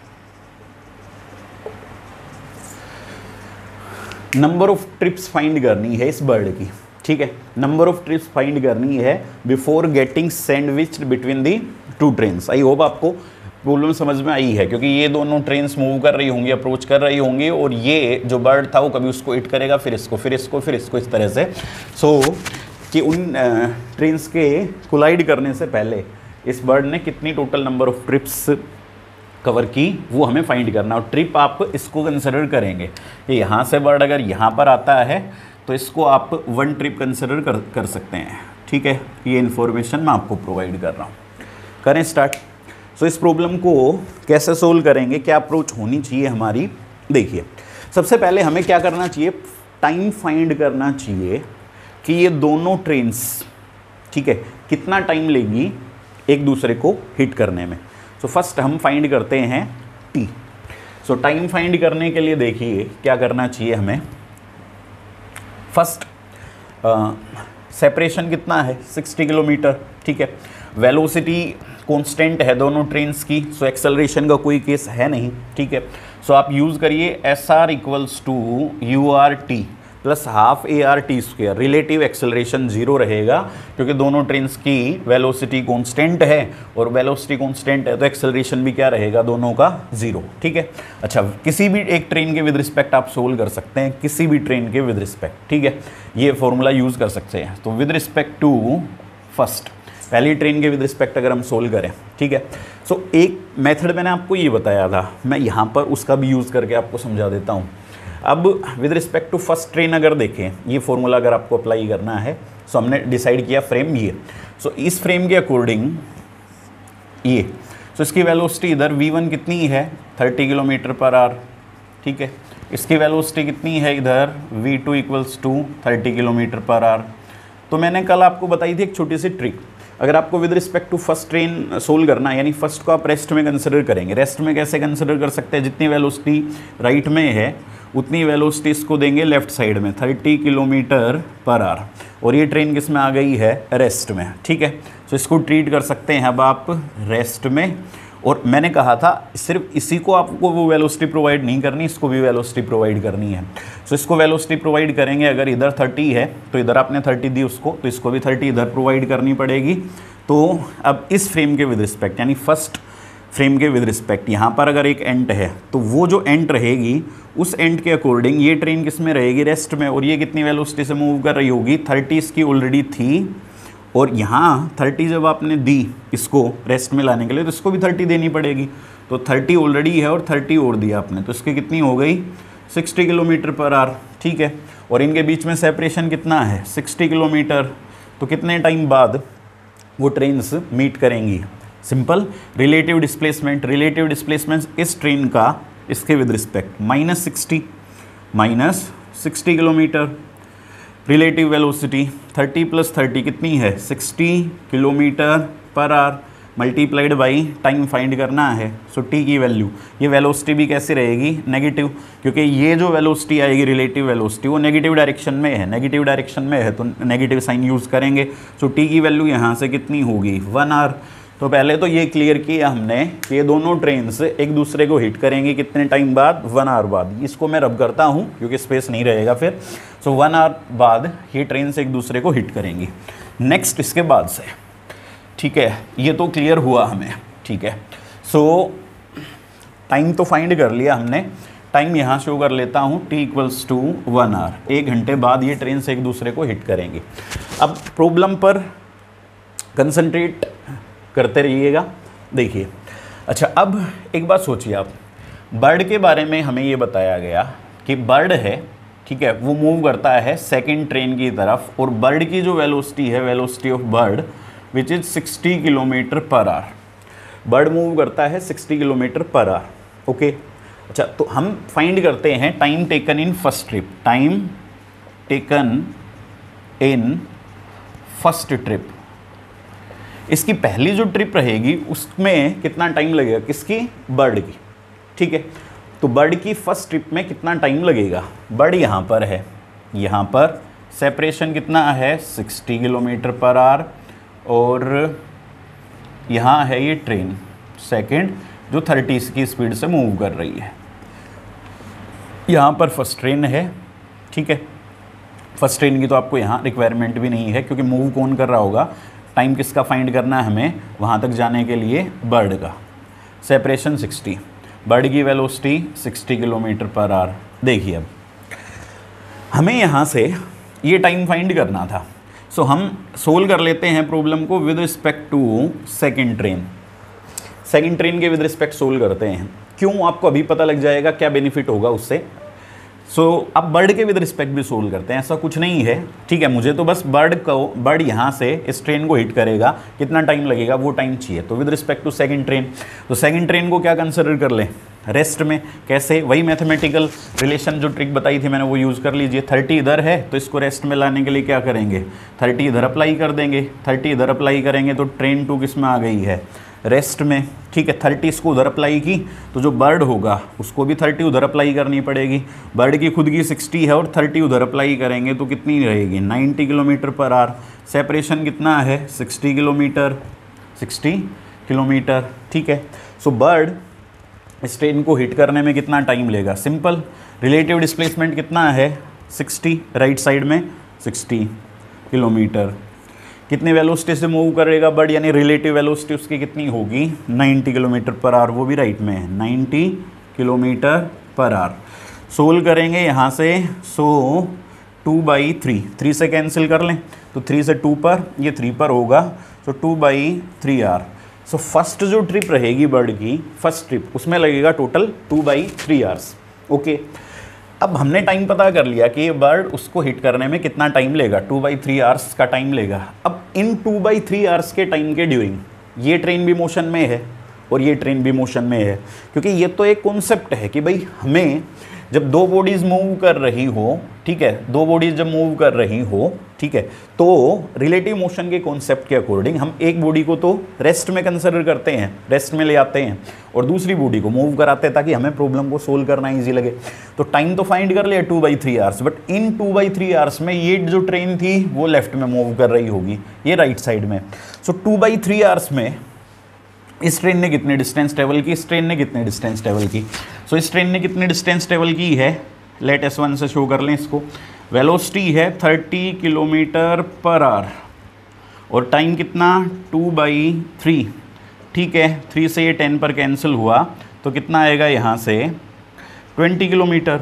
Number of trips find करनी है इस बर्ड की, ठीक है। नंबर ऑफ ट्रिप्स फाइंड करनी है before getting sandwiched between the two trains. I hope आपको problem समझ में आई है, क्योंकि ये दोनों ट्रेन्स मूव कर रही होंगी, अप्रोच कर रही होंगी, और ये जो बर्ड था वो कभी उसको हिट करेगा, फिर इसको, फिर इसको, फिर इसको, इस तरह से। सो कि उन ट्रेन्स के कोलाइड करने से पहले इस बर्ड ने कितनी total number of trips cover की वो हमें फाइंड करना। और ट्रिप आप इसको कंसिडर करेंगे कि यहाँ से बर्ड अगर यहाँ पर आता है तो इसको आप 1 ट्रिप कंसिडर कर सकते हैं, ठीक है। ये इन्फॉर्मेशन मैं आपको प्रोवाइड कर रहा हूँ। करें स्टार्ट। सो इस प्रॉब्लम को कैसे सोल्व करेंगे, क्या अप्रोच होनी चाहिए हमारी। देखिए, सबसे पहले हमें क्या करना चाहिए, टाइम फाइंड करना चाहिए कि ये दोनों ट्रेन्स, ठीक है, कितना टाइम लेंगी एक दूसरे को हिट करने में। सो फर्स्ट हम फाइंड करते हैं टी। सो टाइम फाइंड करने के लिए देखिए क्या करना चाहिए हमें। फर्स्ट सेपरेशन कितना है 60 किलोमीटर, ठीक है। वेलोसिटी कांस्टेंट है दोनों ट्रेन्स की, सो एक्सेलरेशन का कोई केस है नहीं, ठीक है। सो आप यूज़ करिए SR equals to URT plus half ART square. Relative acceleration 0 रहेगा क्योंकि दोनों ट्रेन्स की वेलोसिटी कांस्टेंट है, और वेलोसिटी कांस्टेंट है तो एक्सेलरेशन भी क्या रहेगा, दोनों का 0, ठीक है। अच्छा, किसी भी एक ट्रेन के विद रिस्पेक्ट आप सोल्व कर सकते हैं, किसी भी ट्रेन के विद रिस्पेक्ट, ठीक है, ये फॉर्मूला यूज़ कर सकते हैं। तो विद रिस्पेक्ट टू फर्स्ट, पहली ट्रेन के विद रिस्पेक्ट अगर हम सोल्व करें, ठीक है। सो एक मेथड मैंने आपको ये बताया था, मैं यहाँ पर उसका भी यूज़ करके आपको समझा देता हूँ। अब with respect to first train अगर देखें, ये फॉर्मूला अगर आपको अप्लाई करना है, सो हमने डिसाइड किया फ्रेम ये, सो इस फ्रेम के अकॉर्डिंग ये, सो इसकी वेलोसिटी इधर V1 कितनी है 30 किलोमीटर पर आवर, ठीक है। इसकी वेलोसिटी कितनी है इधर V2 equals to 30 kilometre per hour. तो मैंने कल आपको बताई थी एक छोटी सी ट्रिक, अगर आपको with respect to first train solve करना है, यानी फर्स्ट को आप रेस्ट में कंसिडर करेंगे। रेस्ट में कैसे कंसिडर कर सकते हैं, जितनी वेलोसिटी राइट में है उतनी वेलोसिटी इसको देंगे लेफ्ट साइड में 30 किलोमीटर पर आवर, और ये ट्रेन किस में आ गई है, रेस्ट में, ठीक है। तो इसको ट्रीट कर सकते हैं अब आप रेस्ट में, और मैंने कहा था सिर्फ इसी को आपको वो वेलोसिटी प्रोवाइड नहीं करनी, इसको भी वेलोसिटी प्रोवाइड करनी है। सो इसको वेलोसिटी प्रोवाइड करेंगे, अगर इधर 30 है तो इधर आपने 30 दी उसको, तो इसको भी 30 इधर प्रोवाइड करनी पड़ेगी। तो अब इस फ्रेम के विद रिस्पेक्ट, यानी फर्स्ट फ्रेम के विद रिस्पेक्ट, यहाँ पर अगर एक एंड है तो वो जो एंड रहेगी उस एंड के अकॉर्डिंग ये ट्रेन किस में रहेगी, रेस्ट में, और ये कितनी वेलोसिटी से मूव कर रही होगी 30 इसकी ऑलरेडी थी, और यहाँ 30 जब आपने दी इसको रेस्ट में लाने के लिए तो इसको भी 30 देनी पड़ेगी। तो 30 ऑलरेडी है और 30 और दिया आपने, तो इसकी कितनी हो गई 60 किलोमीटर पर आवर, ठीक है। और इनके बीच में सेपरेशन कितना है 60 किलोमीटर, तो कितने टाइम बाद वो ट्रेन्स मीट करेंगी, simple relative displacement. Relative displacement इस ट्रेन का इसके with respect minus 60 kilometre. Relative velocity 30 plus 30 कितनी है 60 kilometre per our, multiplied by time find करना है। सो टी की वैल्यू, ये वेलोसिटी भी कैसे रहेगी, नेगेटिव, क्योंकि ये जो वेलोसिटी आएगी रिलेटिव वेलोसिटी वो नेगेटिव डायरेक्शन में है, नेगेटिव डायरेक्शन में है तो नेगेटिव साइन यूज़ करेंगे। सो टी की वैल्यू यहाँ से कितनी होगी 1 आवर। तो पहले तो ये क्लियर किया हमने कि ये दोनों ट्रेन्स एक दूसरे को हिट करेंगे कितने टाइम बाद, 1 आवर बाद। इसको मैं रब करता हूँ क्योंकि स्पेस नहीं रहेगा फिर। सो 1 आवर बाद ये ट्रेन्स एक दूसरे को हिट करेंगी। नेक्स्ट इसके बाद से, ठीक है, ये तो क्लियर हुआ हमें, ठीक है। सो टाइम तो फाइंड कर लिया हमने, टाइम यहाँ शो कर लेता हूँ t इक्वल्स टू 1 आवर, 1 घंटे बाद ये ट्रेन से एक दूसरे को हिट करेंगे। अब प्रॉब्लम पर कंसंट्रेट करते रहिएगा, देखिए। अच्छा, अब एक बात सोचिए आप, बर्ड के बारे में हमें ये बताया गया कि बर्ड है, ठीक है, वो मूव करता है सेकंड ट्रेन की तरफ, और बर्ड की जो वेलोसिटी है, velocity of bird which is 60 kilometre per our. Bird move करता है 60 किलोमीटर पर आवर, ओके। अच्छा, तो हम फाइंड करते हैं time taken in first trip, time taken in first trip. इसकी पहली जो ट्रिप रहेगी उसमें कितना टाइम लगेगा, किसकी, बर्ड की, ठीक है। तो बर्ड की फर्स्ट ट्रिप में कितना टाइम लगेगा, बर्ड यहाँ पर है, यहाँ पर सेपरेशन कितना है 60 किलोमीटर पर आवर, और यहाँ है ये ट्रेन सेकंड जो 30 की स्पीड से मूव कर रही है। यहाँ पर फर्स्ट ट्रेन है, ठीक है। फर्स्ट ट्रेन की तो आपको यहाँ रिक्वायरमेंट भी नहीं है क्योंकि मूव कौन कर रहा होगा, टाइम किसका फाइंड करना है हमें वहाँ तक जाने के लिए, बर्ड का। सेपरेशन 60, बर्ड की वेलोसिटी 60 किलोमीटर पर आवर। देखिए अब हमें यहाँ से ये टाइम फाइंड करना था, सो हम सोल्व कर लेते हैं प्रॉब्लम को with respect to second train. Second train के विद रिस्पेक्ट सोल्व करते हैं, क्यों आपको अभी पता लग जाएगा क्या बेनिफिट होगा उससे। सो अब बर्ड के विद रिस्पेक्ट भी सोल्व करते हैं, ऐसा कुछ नहीं है, ठीक है। मुझे तो बस बर्ड यहाँ से इस ट्रेन को हिट करेगा, कितना टाइम लगेगा वो टाइम चाहिए। तो with respect to second train, तो सेकंड ट्रेन को क्या कंसिडर कर लें, रेस्ट में। कैसे, वही मैथमेटिकल रिलेशन जो ट्रिक बताई थी मैंने वो यूज़ कर लीजिए। 30 इधर है तो इसको रेस्ट में लाने के लिए क्या करेंगे, 30 इधर अप्लाई कर देंगे, 30 इधर अप्लाई करेंगे तो ट्रेन 2 किस में आ गई है, रेस्ट में, ठीक है। 30 इसको उधर अप्लाई की तो जो बर्ड होगा उसको भी 30 उधर अप्लाई करनी पड़ेगी। बर्ड की खुद की 60 है और 30 उधर अप्लाई करेंगे तो कितनी रहेगी 90 किलोमीटर पर आवर। सेपरेशन कितना है 60 किलोमीटर, 60 किलोमीटर, ठीक है। सो बर्ड इस ट्रेन को हिट करने में कितना टाइम लेगा, सिंपल। रिलेटिव डिस्प्लेसमेंट कितना है 60, राइट साइड में 60 किलोमीटर। कितने वेलोसिटी से मूव करेगा बर्ड, यानी रिलेटिव वेलोसिटी उसकी कितनी होगी 90 किलोमीटर पर आवर, वो भी राइट में है 90 किलोमीटर पर आवर। सोल्व करेंगे यहाँ से, सो 2/3, 3 से कैंसिल कर लें तो 3 से 2 पर, ये 3 पर होगा, सो 2/3 आवर। सो फर्स्ट जो ट्रिप रहेगी बर्ड की, फर्स्ट ट्रिप, उसमें लगेगा टोटल 2/3 आवर्स, ओके। अब हमने टाइम पता कर लिया कि ये बर्ड उसको हिट करने में कितना टाइम लेगा, 2/3 आवर्स का टाइम लेगा। अब इन 2/3 आवर्स के टाइम के ड्यूरिंग ये ट्रेन भी मोशन में है और ये ट्रेन भी मोशन में है, क्योंकि ये तो एक कॉन्सेप्ट है कि भाई हमें जब दो बॉडीज़ मूव कर रही हो, ठीक है, दो बॉडीज़ जब मूव कर रही हो, ठीक है, तो रिलेटिव मोशन के कॉन्सेप्ट के अकॉर्डिंग हम एक बॉडी को तो रेस्ट में कंसिडर करते हैं, रेस्ट में ले आते हैं, और दूसरी बॉडी को मूव कराते हैं ताकि हमें प्रॉब्लम को सोल्व करना ईजी लगे। तो टाइम तो फाइंड कर लिया 2/3 आवर्स, बट इन 2/3 आवर्स में ये जो ट्रेन थी वो लेफ्ट में मूव कर रही होगी, ये राइट साइड में। सो 2/3 आवर्स में इस ट्रेन ने कितने डिस्टेंस ट्रेवल की, इस ट्रेन ने कितने डिस्टेंस ट्रेवल की। सो इस ट्रेन ने कितने डिस्टेंस ट्रेवल की है, लेट S1 से शो कर लें इसको। वेलोसिटी है 30 किलोमीटर पर आवर और टाइम कितना 2/3, ठीक है। 3 से ये 10 पर कैंसिल हुआ तो कितना आएगा यहाँ से 20 किलोमीटर,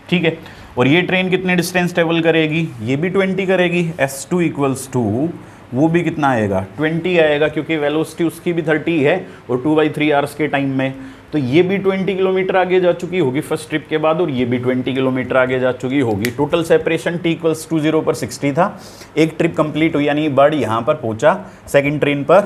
ठीक है। और ये ट्रेन कितने डिस्टेंस ट्रेवल करेगी, ये भी 20 करेगी। S2 इक्वल्स टू वो भी कितना आएगा 20 आएगा, क्योंकि वेलोसिटी उसकी भी 30 है और 2/3 आवर्स के टाइम में, तो ये भी 20 किलोमीटर आगे जा चुकी होगी फर्स्ट ट्रिप के बाद, और ये भी 20 किलोमीटर आगे जा चुकी होगी। Total separation t equals to 0 पर 60 था। एक ट्रिप कंप्लीट हुई, यानी बर्ड यहाँ पर पहुँचा सेकेंड ट्रेन पर,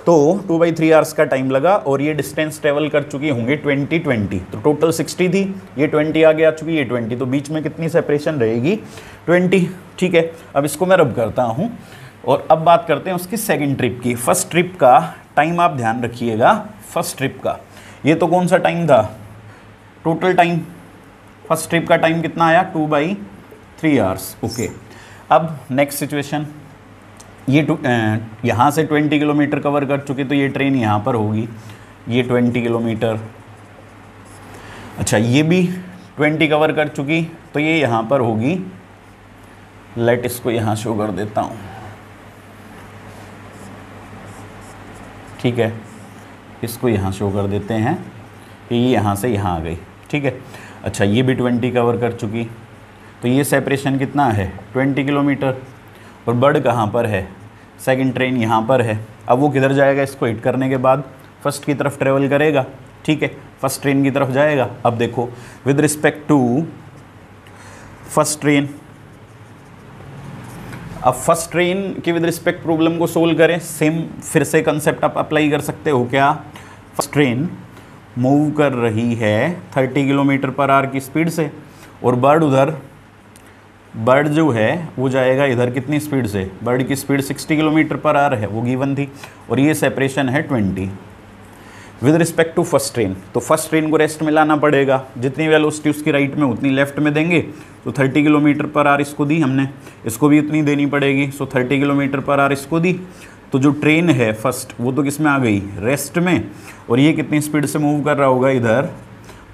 तो 2/3 आवर्स का टाइम लगा और ये डिस्टेंस ट्रेवल कर चुकी होंगी 20, तो टोटल 60 थी, ये 20 आगे आ चुकी है, ये 20, तो बीच में कितनी सेपरेशन रहेगी 20, ठीक है। अब इसको मैं रब करता हूँ और अब बात करते हैं उसकी सेकंड ट्रिप की। फर्स्ट ट्रिप का टाइम आप ध्यान रखिएगा, फर्स्ट ट्रिप का ये तो कौन सा टाइम था, टोटल टाइम फर्स्ट ट्रिप का टाइम कितना आया 2/3 आवर्स, ओके। अब नेक्स्ट सिचुएशन, ये यहाँ से 20 किलोमीटर कवर कर चुकी, तो ये ट्रेन यहाँ पर होगी, ये 20 किलोमीटर, अच्छा ये भी 20 कवर कर चुकी, तो ये यहाँ पर होगी, लेट इसको यहाँ शो कर देता हूँ, ठीक है, इसको यहाँ शो कर देते हैं कि ये यहाँ से यहाँ आ गई, ठीक है। अच्छा ये भी 20 कवर कर चुकी, तो ये सेपरेशन कितना है 20 किलोमीटर, और बर्ड कहाँ पर है, सेकंड ट्रेन यहाँ पर है। अब वो किधर जाएगा, इसको हिट करने के बाद फर्स्ट की तरफ ट्रेवल करेगा, ठीक है, फर्स्ट ट्रेन की तरफ जाएगा। अब देखो with respect to first train, अब फर्स्ट ट्रेन की विद रिस्पेक्ट प्रॉब्लम को सोल्व करें, सेम फिर से कंसेप्ट आप अप्लाई कर सकते हो क्या। फर्स्ट ट्रेन मूव कर रही है 30 किलोमीटर पर आवर की स्पीड से, और बर्ड उधर, बर्ड जो है वो जाएगा इधर कितनी स्पीड से, बर्ड की स्पीड 60 किलोमीटर पर आवर है, वो गिवन थी, और ये सेपरेशन है 20 with respect to first train. तो फर्स्ट ट्रेन को रेस्ट में लाना पड़ेगा, जितनी वेलोसिटी उसकी राइट में उतनी लेफ्ट में देंगे, तो 30 किलोमीटर पर आवर इसको दी हमने, इसको भी उतनी देनी पड़ेगी, सो 30 किलोमीटर पर आवर इसको दी। तो जो ट्रेन है फर्स्ट वो तो किस में आ गई, रेस्ट में, और ये कितनी स्पीड से मूव कर रहा होगा इधर,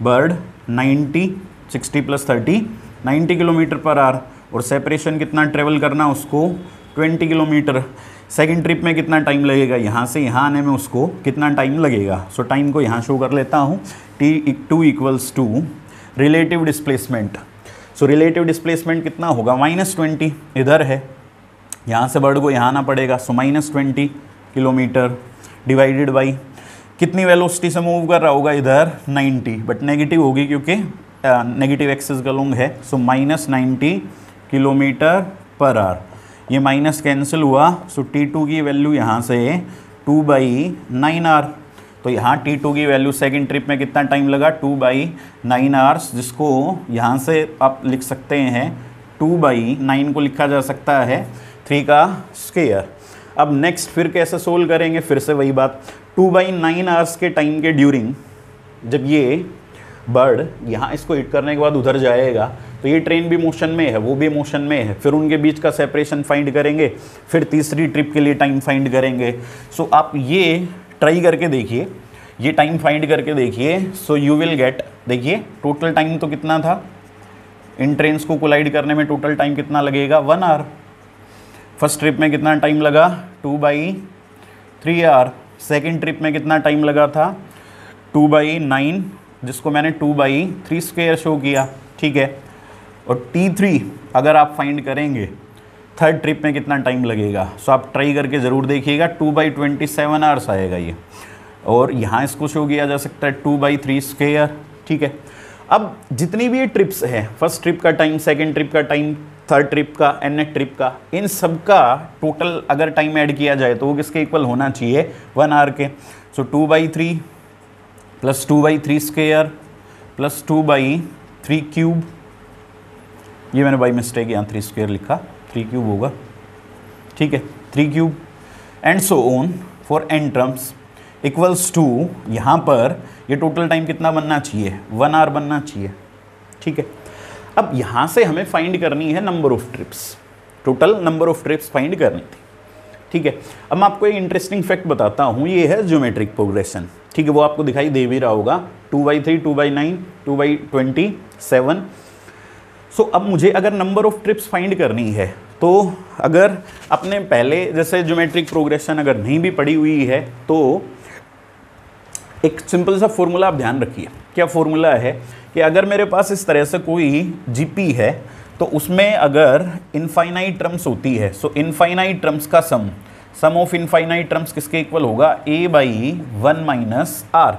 बर्ड 90, 60 + 30 90 किलोमीटर पर आवर, और सेपरेशन कितना ट्रेवल करना उसको 20 किलोमीटर। सेकंड ट्रिप में कितना टाइम लगेगा, यहाँ से यहाँ आने में उसको कितना टाइम लगेगा, सो टाइम को यहाँ शो कर लेता हूँ, t2 equals to relative displacement. So relative displacement कितना होगा -20, इधर है, यहाँ से बर्ड को यहाँ आना पड़ेगा, सो -20 किलोमीटर डिवाइडेड बाई कितनी वेलोसिटी से मूव कर रहा होगा इधर 90, बट नेगेटिव होगी क्योंकि नेगेटिव एक्सिस का लॉन्ग है, सो -90 किलोमीटर पर आवर। ये माइनस कैंसिल हुआ, सो t2 की वैल्यू यहाँ से 2/9 आवर, तो यहाँ t2 की वैल्यू सेकंड ट्रिप में कितना टाइम लगा 2/9 आवर्स, जिसको यहाँ से आप लिख सकते हैं 2/9 को लिखा जा सकता है 3 का स्क्वायर। अब नेक्स्ट फिर कैसे सोल्व करेंगे, फिर से वही बात, 2/9 आवर्स के टाइम के ड्यूरिंग जब ये बर्ड यहाँ इसको हिट करने के बाद उधर जाएगा तो ये ट्रेन भी मोशन में है, वो भी मोशन में है, फिर उनके बीच का सेपरेशन फाइंड करेंगे, फिर तीसरी ट्रिप के लिए टाइम फाइंड करेंगे। सो आप ये ट्राई करके देखिए, ये टाइम फाइंड करके देखिए। सो यू विल गेट, देखिए टोटल टाइम तो कितना था, इन ट्रेन्स को कोलाइड करने में टोटल टाइम कितना लगेगा, 1 आवर। फर्स्ट ट्रिप में कितना टाइम लगा, 2/3 आवर। सेकेंड ट्रिप में कितना टाइम लगा था, 2/9, जिसको मैंने 2/3 स्क्वायर शो किया, ठीक है। और T3 अगर आप फाइंड करेंगे थर्ड ट्रिप में कितना टाइम लगेगा, सो आप ट्राई करके ज़रूर देखिएगा, 2/27 आवर्स आएगा ये। और यहाँ इसको शो किया जा सकता है 2/3 स्क्वायर, ठीक है। अब जितनी भी ये ट्रिप्स हैं, फर्स्ट ट्रिप का टाइम, सेकेंड ट्रिप का टाइम, थर्ड ट्रिप का, nth ट्रिप का, इन सब का टोटल अगर टाइम ऐड किया जाए तो वो किसके इक्वल होना चाहिए, 1 आवर के। सो 2/3 प्लस 2/3 स्क्वायर प्लस 2/3 क्यूब, ये मैंने बाई मिस्टेक यहाँ 3 स्क्वायर लिखा, 3 क्यूब होगा, ठीक है, 3 cube and so on for n terms equals to, यहाँ पर ये टोटल टाइम कितना बनना चाहिए, 1 आवर बनना चाहिए, ठीक है। अब यहाँ से हमें फाइंड करनी है number of trips, total number of trips find करनी थी, ठीक है। अब मैं आपको एक इंटरेस्टिंग फैक्ट बताता हूँ, ये है ज्योमेट्रिक प्रोग्रेशन, ठीक है, वो आपको दिखाई दे भी रहा होगा, 2/3, 2/9, 2/27। सो अब मुझे अगर नंबर ऑफ ट्रिप्स फाइंड करनी है तो अगर अपने पहले जैसे ज्योमेट्रिक प्रोग्रेशन अगर नहीं भी पड़ी हुई है तो एक सिंपल सा फॉर्मूला आप ध्यान रखिए। क्या फॉर्मूला है कि अगर मेरे पास इस तरह से कोई जीपी है तो उसमें अगर इनफाइनाइट टर्म्स होती है, सो इनफाइनाइट टर्म्स का सम ऑफ इनफाइनाइट टर्म्स किसके इक्वल होगा, a/1 minus r,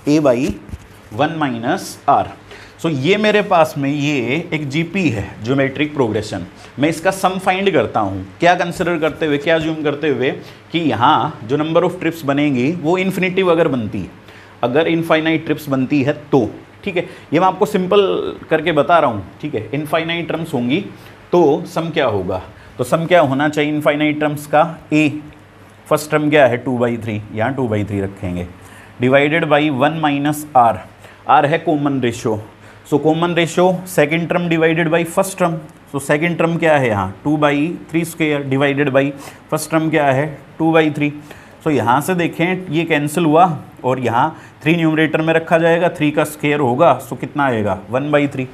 a/1 minus r. So ये मेरे पास में ये एक जीपी है, ज्योमेट्रिक प्रोग्रेशन, मैं इसका सम फाइंड करता हूँ, क्या कंसिडर करते हुए, क्या ज्यूम करते हुए कि यहाँ जो नंबर ऑफ ट्रिप्स बनेगी वो इन्फिनिटिव अगर बनती है, अगर इनफाइनाइट ट्रिप्स बनती है तो, ठीक है। ये मैं आपको सिंपल करके बता रहा हूँ, ठीक है। इनफाइनाइट टर्म्स होंगी तो सम क्या होगा, तो सम क्या होना चाहिए इनफाइनाइट टर्म्स का, a फर्स्ट टर्म क्या है 2/3, यहाँ 2/3 रखेंगे, divided by 1 minus r, r है common ratio, so common ratio second term divided by first term, so second term क्या है यहाँ 2/3 square divided by first term क्या है 2/3। सो यहाँ से देखें ये कैंसिल हुआ और यहाँ 3 न्यूमरेटर में रखा जाएगा, 3 का स्क्वायर होगा, सो कितना आएगा 1/3,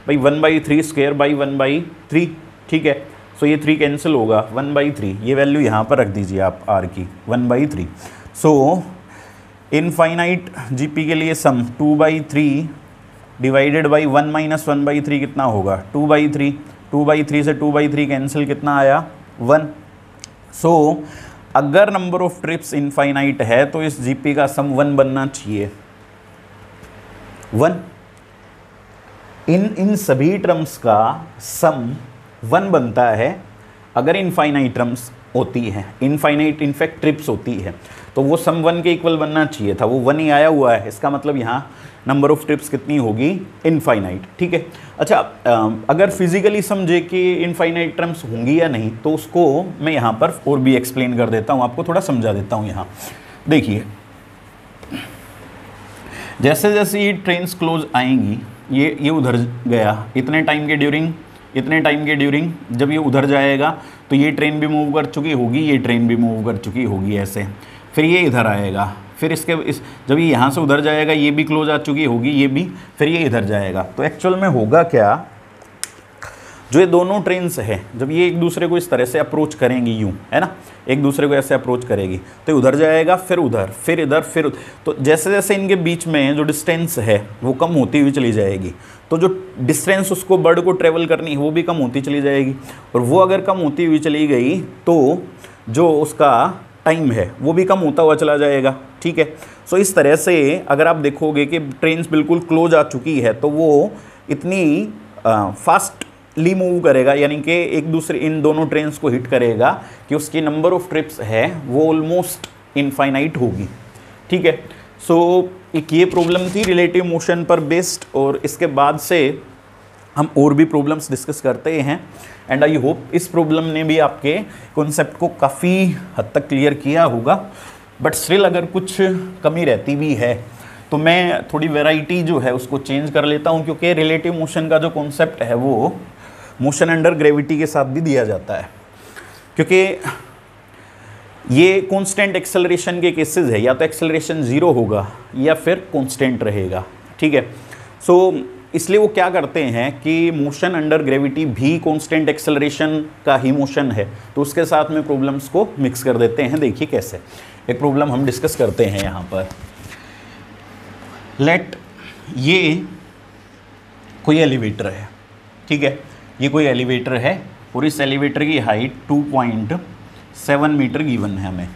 भाई 1/3 स्क्वायर बाई 1/3, ठीक है। सो ये 3 कैंसिल होगा, 1/3, ये वैल्यू यहाँ पर रख दीजिए आप r की 1/3। सो इनफाइनाइट जीपी के लिए सम 2/3 डिवाइडेड बाई 1 माइनस 1/3 कितना होगा 2/3, 2/3 से 2/3 कैंसिल, कितना आया 1। सो अगर नंबर ऑफ ट्रिप्स इनफाइनाइट है तो इस जीपी का सम 1 बनना चाहिए, 1। इन सभी टर्म्स का सम 1 बनता है अगर इनफाइनाइट टर्म्स होती है, इनफाइनाइट इनफैक्ट ट्रिप्स होती है तो वो सम 1 के इक्वल बनना चाहिए था, वो 1 ही आया हुआ है, इसका मतलब यहाँ नंबर ऑफ ट्रिप्स कितनी होगी इनफाइनाइट, ठीक है। अच्छा अगर फिजिकली समझे कि इनफाइनाइट टर्म्स होंगी या नहीं तो उसको मैं यहाँ पर और भी एक्सप्लेन कर देता हूँ, आपको थोड़ा समझा देता हूँ। यहाँ देखिए जैसे जैसे ये ट्रेन्स क्लोज आएंगी, ये उधर गया, इतने टाइम के ड्यूरिंग जब ये उधर जाएगा तो ये ट्रेन भी मूव कर चुकी होगी, ये ट्रेन भी मूव कर चुकी होगी ऐसे, फिर ये इधर आएगा, फिर जब ये यहाँ से उधर जाएगा ये भी क्लोज आ चुकी होगी, ये भी, फिर ये इधर जाएगा। तो एक्चुअल में होगा क्या, जो ये दोनों ट्रेन्स हैं जब ये एक दूसरे को इस तरह से अप्रोच करेंगी, यूँ है ना, एक दूसरे को ऐसे अप्रोच करेगी तो उधर जाएगा, फिर उधर, फिर इधर, फिर तो जैसे जैसे इनके बीच में जो डिस्टेंस है वो कम होती हुई चली जाएगी, तो जो डिस्टेंस उसको बर्ड को ट्रेवल करनी है वो भी कम होती चली जाएगी, और वो अगर कम होती हुई चली गई तो जो उसका टाइम है वो भी कम होता हुआ चला जाएगा, ठीक है। सो इस तरह से अगर आप देखोगे कि ट्रेन्स बिल्कुल क्लोज आ चुकी है तो वो इतनी फास्टली मूव करेगा, यानी कि एक दूसरे इन दोनों ट्रेन्स को हिट करेगा कि उसकी नंबर ऑफ ट्रिप्स है वो ऑलमोस्ट इनफाइनाइट होगी, ठीक है। सो एक ये प्रॉब्लम थी रिलेटिव मोशन पर बेस्ड, और इसके बाद से हम और भी प्रॉब्लम्स डिस्कस करते हैं एंड आई होप इस प्रॉब्लम ने भी आपके कॉन्सेप्ट को काफ़ी हद तक क्लियर किया होगा। बट स्टिल अगर कुछ कमी रहती भी है तो मैं थोड़ी वैरायटी जो है उसको चेंज कर लेता हूँ, क्योंकि रिलेटिव मोशन का जो कॉन्सेप्ट है वो मोशन अंडर ग्रेविटी के साथ भी दिया जाता है। क्योंकि ये कांस्टेंट एक्सेलरेशन के केसेस है, या तो एक्सेलरेशन ज़ीरो होगा या फिर कांस्टेंट रहेगा, ठीक है। सो इसलिए वो क्या करते हैं कि मोशन अंडर ग्रेविटी भी कांस्टेंट एक्सेलरेशन का ही मोशन है, तो उसके साथ में प्रॉब्लम्स को मिक्स कर देते हैं। देखिए कैसे, एक प्रॉब्लम हम डिस्कस करते हैं यहाँ पर। लेट ये कोई एलिवेटर है, ठीक है, ये कोई एलिवेटर है और इस एलिवेटर की हाइट 2.7 मीटर गिवन है हमें।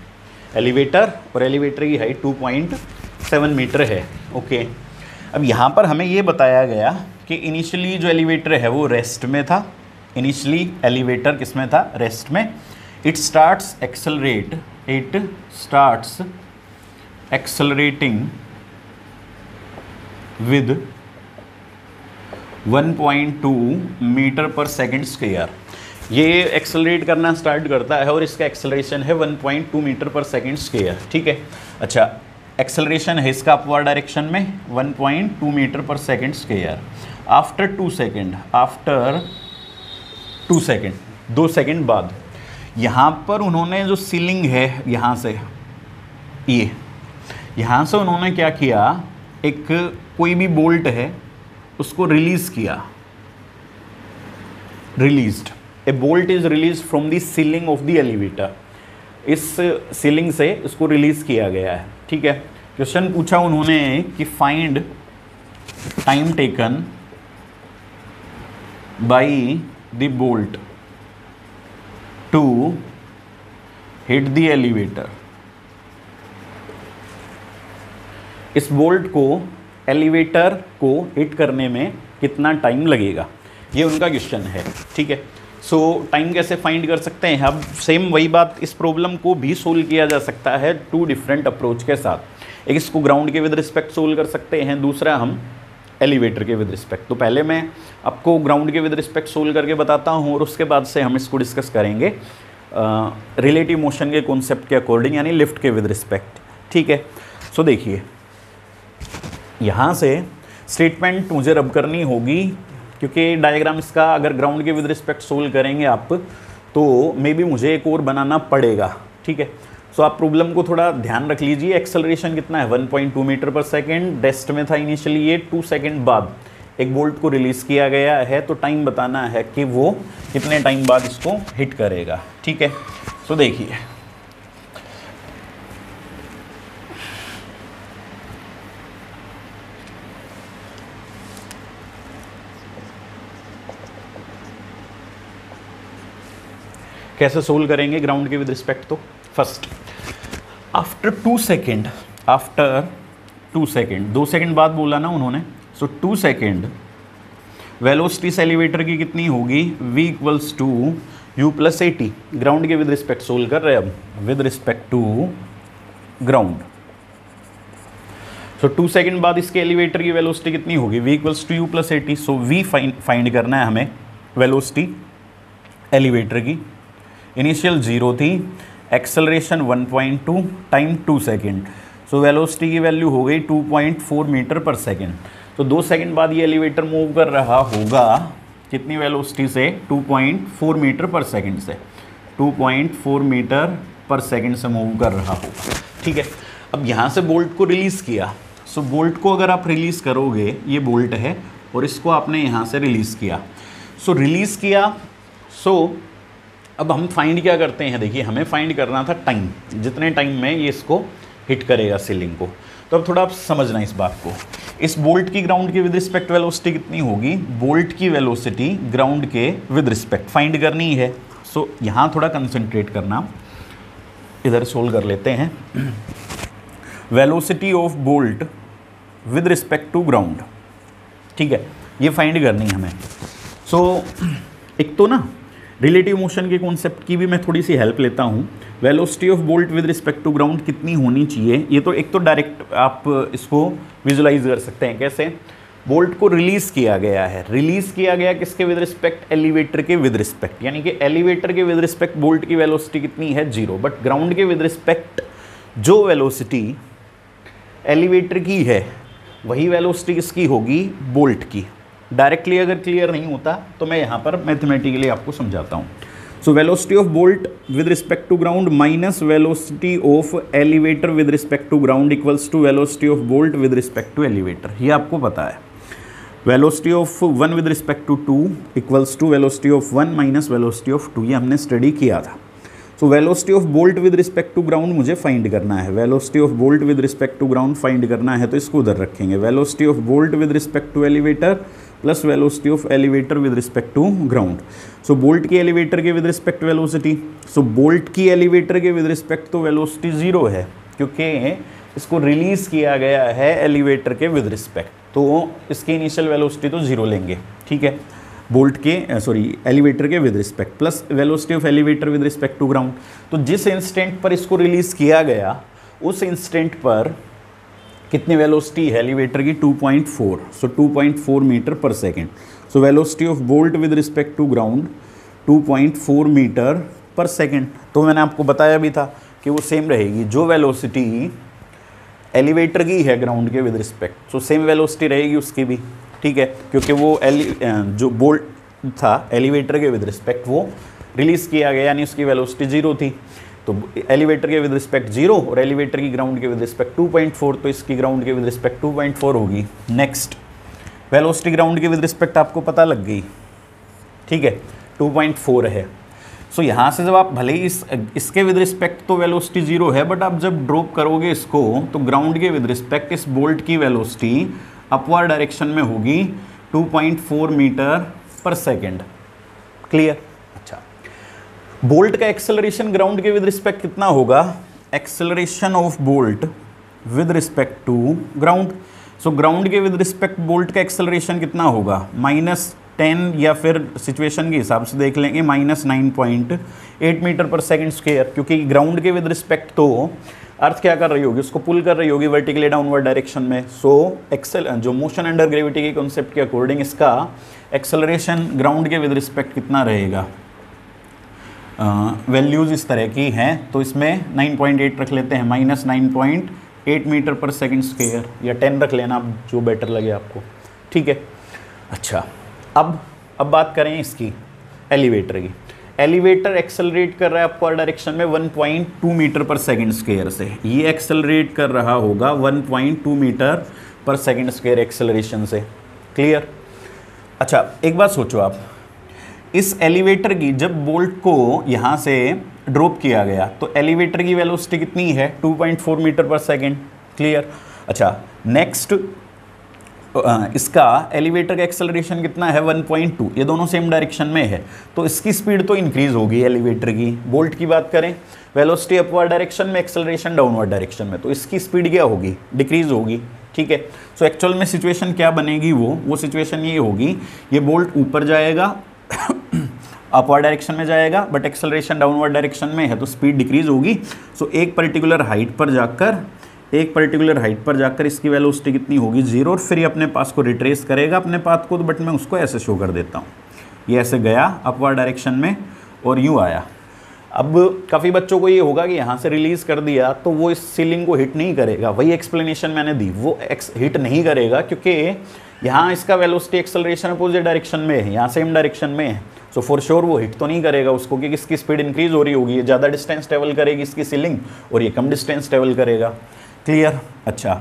एलिवेटर और एलिवेटर की हाइट 2.7 मीटर है, ओके। अब यहाँ पर हमें ये बताया गया कि इनिशियली जो एलिवेटर है वो रेस्ट में था। इनिशियली एलिवेटर किस में था? रेस्ट में। It starts accelerating with 1.2 metre per second square. ये एक्सेलरेट करना स्टार्ट करता है और इसका एक्सेलरेशन है 1.2 मीटर पर सेकेंड स्क्वायर, ठीक है। अच्छा, एक्सेलरेशन है इसका अपवर्ड डायरेक्शन में 1.2 metre per second square. After 2 second 2 second बाद यहाँ पर उन्होंने जो सीलिंग है यहाँ से यहाँ से उन्होंने क्या किया, एक कोई भी बोल्ट है उसको रिलीज किया। Released, A bolt is release from the ceiling of the elevator. इस सीलिंग से इसको रिलीज किया गया है, ठीक है। क्वेश्चन पूछा उन्होंने कि find time taken by the bolt to hit the elevator. इस बोल्ट को एलिवेटर को हिट करने में कितना टाइम लगेगा, ये उनका क्वेश्चन है, ठीक है। सो टाइम कैसे फाइंड कर सकते हैं? अब सेम वही बात, इस प्रॉब्लम को भी सोल्व किया जा सकता है 2 डिफरेंट अप्रोच के साथ। एक इसको ग्राउंड के विद रिस्पेक्ट सोल्व कर सकते हैं, दूसरा हम एलिवेटर के विद रिस्पेक्ट। तो पहले मैं आपको ग्राउंड के विद रिस्पेक्ट सोल्व करके बताता हूँ और उसके बाद से हम इसको डिस्कस करेंगे रिलेटिव मोशन के कॉन्सेप्ट के अकॉर्डिंग, यानी लिफ्ट के विद रिस्पेक्ट, ठीक है। सो देखिए, यहाँ से स्टेटमेंट मुझे रब करनी होगी, क्योंकि डायग्राम इसका अगर ग्राउंड के विद रिस्पेक्ट सोल्व करेंगे आप तो मे बी मुझे एक और बनाना पड़ेगा, ठीक है। सो आप प्रॉब्लम को थोड़ा ध्यान रख लीजिए। एक्सेलरेशन कितना है? 1.2 मीटर पर सेकेंड। रेस्ट में था इनिशियली ये, 2 सेकेंड बाद एक बोल्ट को रिलीज़ किया गया है, तो टाइम बताना है कि वो कितने टाइम बाद इसको हिट करेगा, ठीक है। सो देखिए, कैसे सोल्व करेंगे ग्राउंड के विद रिस्पेक्ट? तो फर्स्ट आफ्टर 2 सेकेंड 2 सेकेंड बाद बोला ना उन्होंने, सो 2 सेकेंड वेलोसिटी इस एलिवेटर की कितनी होगी? v equals to u plus 80। Ground के विद रिस्पेक्ट सोल्व कर रहे हैं अब, with respect to ground. So 2 second बाद इसके एलिवेटर की वेलोसिटी कितनी होगी? v equals to u plus 80। So v find करना है हमें, वेलोसिटी एलिवेटर की। इनिशियल 0 थी, acceleration 1.2, time 2 second. So velocity की वैल्यू हो गई 2.4 मीटर पर सेकेंड। तो 2 सेकेंड बाद ये एलिवेटर मूव कर रहा होगा कितनी वेलोसिटी से? 2.4 मीटर पर सेकेंड से, 2.4 मीटर पर सेकेंड से मूव कर रहा होगा, ठीक है। अब यहाँ से बोल्ट को रिलीज़ किया। सो बोल्ट को अगर आप रिलीज़ करोगे, ये बोल्ट है और इसको आपने यहाँ से रिलीज़ किया। सो रिलीज़ किया। सो अब हम फाइंड क्या करते हैं? देखिए, हमें फाइंड करना था टाइम, जितने टाइम में ये इसको हिट करेगा सीलिंग को। तो अब थोड़ा आप समझना इस बात को। इस बोल्ट की ग्राउंड के विद रिस्पेक्ट वेलोसिटी कितनी होगी? बोल्ट की वेलोसिटी ग्राउंड के विद रिस्पेक्ट फाइंड करनी है। सो यहाँ थोड़ा कंसंट्रेट करना, इधर सोल्व कर लेते हैं। Velocity of bolt with respect to ground, ठीक है, ये फाइंड करनी है हमें। सो एक तो ना रिलेटिव मोशन के कॉन्सेप्ट की भी मैं थोड़ी सी हेल्प लेता हूँ। Velocity of bolt with respect to ground कितनी होनी चाहिए? ये तो एक तो डायरेक्ट आप इसको विजुलाइज कर सकते हैं। कैसे? बोल्ट को रिलीज किया गया है। रिलीज किया गया किसके विद रिस्पेक्ट? एलिवेटर के विद रिस्पेक्ट, यानी कि एलिवेटर के विद रिस्पेक्ट बोल्ट की वेलोसिटी कितनी है? 0। बट ग्राउंड के विद रिस्पेक्ट जो वेलोसिटी एलिवेटर की है वही वेलोसिटी किसकी होगी? बोल्ट की। डायरेक्टली अगर क्लियर नहीं होता तो मैं यहाँ पर मैथमेटिकली आपको समझाता हूँ। So velocity of bolt with respect to ground minus velocity of elevator with respect to ground equals to velocity of bolt with respect to elevator. ये आपको पता है। Velocity of 1 with respect to 2 equals to velocity of 1 minus velocity of 2, ये हमने study किया था। So velocity of bolt with respect to ground मुझे find करना है। Velocity of bolt with respect to ground find करना है तो इसको उधर रखेंगे। Velocity of bolt with respect to elevator plus velocity of elevator with respect to ground. So bolt की एलिवेटर के with respect velocity, so bolt की elevator के विद रिस्पेक्ट तो वेलोसिटी 0 है क्योंकि इसको रिलीज किया गया है एलिवेटर के विद रिस्पेक्ट, तो इसकी इनिशियल वेलोसिटी तो 0 लेंगे, ठीक है। बोल्ट के एलिवेटर के with respect plus velocity of elevator with respect to ground. तो जिस इंस्टेंट पर इसको रिलीज किया गया उस इंस्टेंट पर कितनी वेलोसिटी है एलिवेटर की? 2.4, so 2.4 metre per second. So velocity of bolt with respect to ground 2.4 metre per second. तो मैंने आपको बताया भी था कि वो सेम रहेगी, जो वेलोसिटी एलिवेटर की है ग्राउंड के with respect, so same velocity रहेगी उसकी भी, ठीक है, क्योंकि वो जो बोल्ट था एलिवेटर के विद रिस्पेक्ट वो रिलीज किया गया, यानी उसकी वेलोसिटी 0 थी। तो एलिवेटर के विद रिस्पेक्ट 0 और एलिवेटर की ग्राउंड के विद रिस्पेक्ट 2.4, तो इसकी ग्राउंड के विद रिस्पेक्ट 2.4 होगी। नेक्स्ट वेलोसिटी ग्राउंड के विद रिस्पेक्ट आपको पता लग गई, ठीक है, 2.4 है। सो यहाँ से जब आप भले ही इसके विद रिस्पेक्ट तो वेलोसिटी 0 है, बट आप जब ड्रॉप करोगे इसको तो ग्राउंड के विद रिस्पेक्ट इस बोल्ट की वेलोसिटी अपवर्ड डायरेक्शन में होगी 2.4 मीटर पर सेकेंड। क्लियर? अच्छा, बोल्ट का एक्सेलरेशन ग्राउंड के विद रिस्पेक्ट कितना होगा? Acceleration of bolt with respect to ground. So ground के विद रिस्पेक्ट बोल्ट का एक्सेलरेशन कितना होगा? -10, या फिर सिचुएशन के हिसाब से देख लेंगे -9.8 मीटर पर सेकेंड स्क्वायर, क्योंकि ग्राउंड के विद रिस्पेक्ट तो अर्थ क्या कर रही होगी? उसको पुल कर रही होगी वर्टिकली डाउनवर्ड डायरेक्शन में। सो जो मोशन अंडर ग्रेविटी के कॉन्सेप्ट के अकॉर्डिंग इसका एक्सेलरेशन ग्राउंड के विद रिस्पेक्ट कितना रहेगा? वैल्यूज़ इस तरह की हैं, तो इसमें 9.8 रख लेते हैं, -9.8 मीटर पर सेकेंड स्क्वायर, या 10 रख लेना आप, जो बेटर लगे आपको, ठीक है। अच्छा, अब बात करें इसकी एलिवेटर की। एलिवेटर एक्सेलरेट कर रहा है अपवर्ड डायरेक्शन में 1.2 मीटर पर सेकेंड स्क्वायर से। ये एक्सेलरेट कर रहा होगा 1.2 metre per second square acceleration से। क्लियर? अच्छा, एक बात सोचो आप, इस एलिवेटर की जब बोल्ट को यहाँ से ड्रॉप किया गया तो एलिवेटर की वेलोसिटी कितनी है? 2.4 मीटर पर सेकेंड। क्लियर? अच्छा, नेक्स्ट इसका एलिवेटर का एक्सेलरेशन कितना है? 1.2। ये दोनों सेम डायरेक्शन में है, तो इसकी स्पीड तो इंक्रीज होगी एलिवेटर की। बोल्ट की बात करें, वेलोसिटी अपवर्ड डायरेक्शन में, एक्सेलरेशन डाउनवर्ड डायरेक्शन में, तो इसकी स्पीड क्या होगी? डिक्रीज होगी, ठीक है। सो एक्चुअल में सिचुएशन क्या बनेगी? वो सिचुएशन ये होगी, ये बोल्ट ऊपर जाएगा अपवर्ड डायरेक्शन में जाएगा, बट एक्सेलरेशन डाउनवर्ड डायरेक्शन में है, तो स्पीड डिक्रीज होगी। सो एक पर्टिकुलर हाइट पर जाकर इसकी वेलोसिटी कितनी होगी? 0, और फिर ये अपने पास को रिट्रेस करेगा अपने पाथ को, तो बट मैं उसको ऐसे शो कर देता हूँ। ये ऐसे गया अपवर्ड डायरेक्शन में और यूँ आया। अब काफ़ी बच्चों को ये होगा कि यहाँ से रिलीज़ कर दिया तो वो इस सीलिंग को हिट नहीं करेगा। वही एक्सप्लेनेशन मैंने दी, वो हिट नहीं करेगा क्योंकि यहाँ इसका वेलोसिटी एक्सेलरेशन अपोजिट डायरेक्शन में है, यहाँ सेम डायरेक्शन में है। सो फॉर श्योर वो हिट तो नहीं करेगा उसको, क्योंकि इसकी स्पीड इंक्रीज हो रही होगी। ये ज़्यादा डिस्टेंस ट्रेवल करेगी इसकी सीलिंग और ये कम डिस्टेंस ट्रेवल करेगा। क्लियर? अच्छा,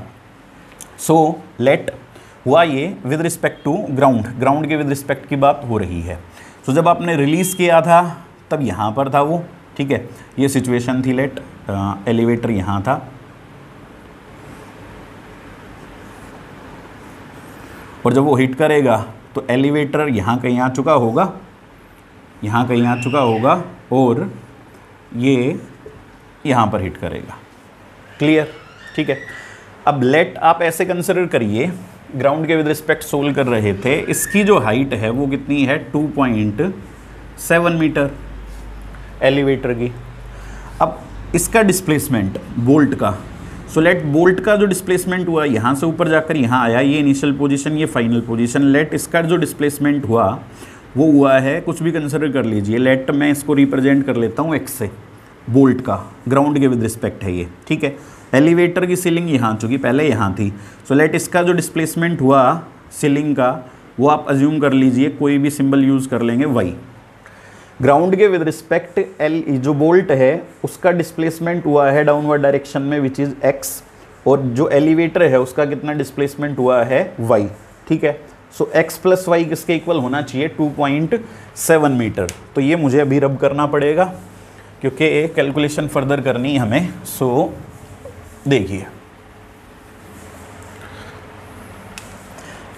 सो लेट हुआ ये विद रिस्पेक्ट टू ग्राउंड के विद रिस्पेक्ट की बात हो रही है। सो जब आपने रिलीज़ किया था तब यहाँ पर था वो, ठीक है, ये सिचुएशन थी। लेट एलिवेटर यहाँ था और जब वो हिट करेगा तो एलिवेटर यहाँ कहीं आ चुका होगा, और ये यहाँ पर हिट करेगा। क्लियर? ठीक है। अब लेट आप ऐसे कंसिडर करिए, ग्राउंड के विद रिस्पेक्ट सोल्व कर रहे थे, इसकी जो हाइट है वो कितनी है? 2.7 मीटर एलिवेटर की। अब इसका डिस्प्लेसमेंट बोल्ट का सो लेट बोल्ट का जो डिस्प्लेसमेंट हुआ यहाँ से ऊपर जाकर यहाँ आया, ये इनिशियल पोजीशन, ये फाइनल पोजीशन। लेट इसका जो डिस्प्लेसमेंट हुआ वो हुआ है, कुछ भी कंसिडर कर लीजिए, लेट मैं इसको रिप्रेजेंट कर लेता हूँ एक्स से, बोल्ट का ग्राउंड के विद रिस्पेक्ट है ये, ठीक है। एलिवेटर की सीलिंग यहाँ, चूँकि पहले यहाँ थी, सो लेट इसका जो डिस्प्लेसमेंट हुआ सीलिंग का वो आप अज्यूम कर लीजिए, कोई भी सिंबल यूज़ कर लेंगे वाई। ग्राउंड के विद रिस्पेक्ट एल जो बोल्ट है उसका डिस्प्लेसमेंट हुआ है डाउनवर्ड डायरेक्शन में विच इज़ एक्स, और जो एलिवेटर है उसका कितना डिस्प्लेसमेंट हुआ है वाई, ठीक है। सो एक्स प्लस वाई किसके इक्वल होना चाहिए, 2.7 मीटर। तो ये मुझे अभी रब करना पड़ेगा क्योंकि एक कैलकुलेशन फर्दर करनी है हमें। सो देखिए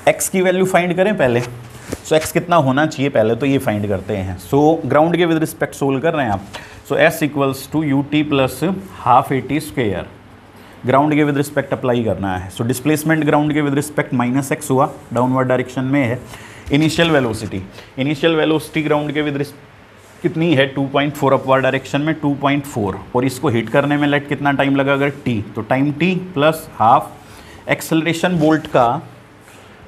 x की वैल्यू फाइंड करें पहले। सो x कितना होना चाहिए पहले तो ये फाइंड करते हैं। सो ग्राउंड के विद रिस्पेक्ट सोल्व कर रहे हैं आप। So s equals to u t plus half a t square, ground के विद रिस्पेक्ट अप्लाई करना है। सो डिस्प्लेसमेंट ग्राउंड के विद रिस्पेक्ट -x हुआ, डाउनवर्ड डायरेक्शन में है। इनिशियल वेलोसिटी ग्राउंड के विद रिस्पेक्ट कितनी है, 2.4 अपवर्ड डायरेक्शन में 2.4, और इसको हिट करने में लेट कितना टाइम लगा अगर t, तो time t plus half acceleration bolt का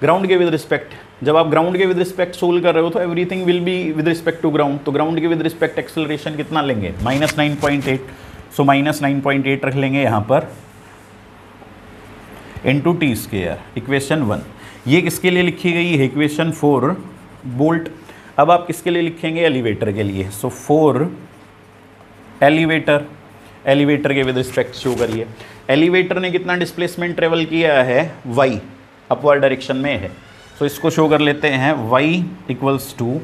ग्राउंड के विद रिस्पेक्ट। जब आप ग्राउंड के विद रिस्पेक्ट सोल्व कर रहे हो तो everything will be with respect to ground, तो ग्राउंड के विद रिस्पेक्ट एक्सेलरेशन कितना लेंगे, -9.8। सो -9.8 रख लेंगे यहाँ पर इंटू टी स्क्वेयर, इक्वेशन 1। ये किसके लिए लिखी गई है, इक्वेशन 4 बोल्ट। अब आप किसके लिए लिखेंगे, एलिवेटर के लिए। सो 4 एलिवेटर के विद रिस्पेक्ट शो करिए। एलिवेटर ने कितना डिस्प्लेसमेंट ट्रेवल किया है, y अपवर्ड डायरेक्शन में है। सो इसको शो कर लेते हैं y इक्वल्स टू,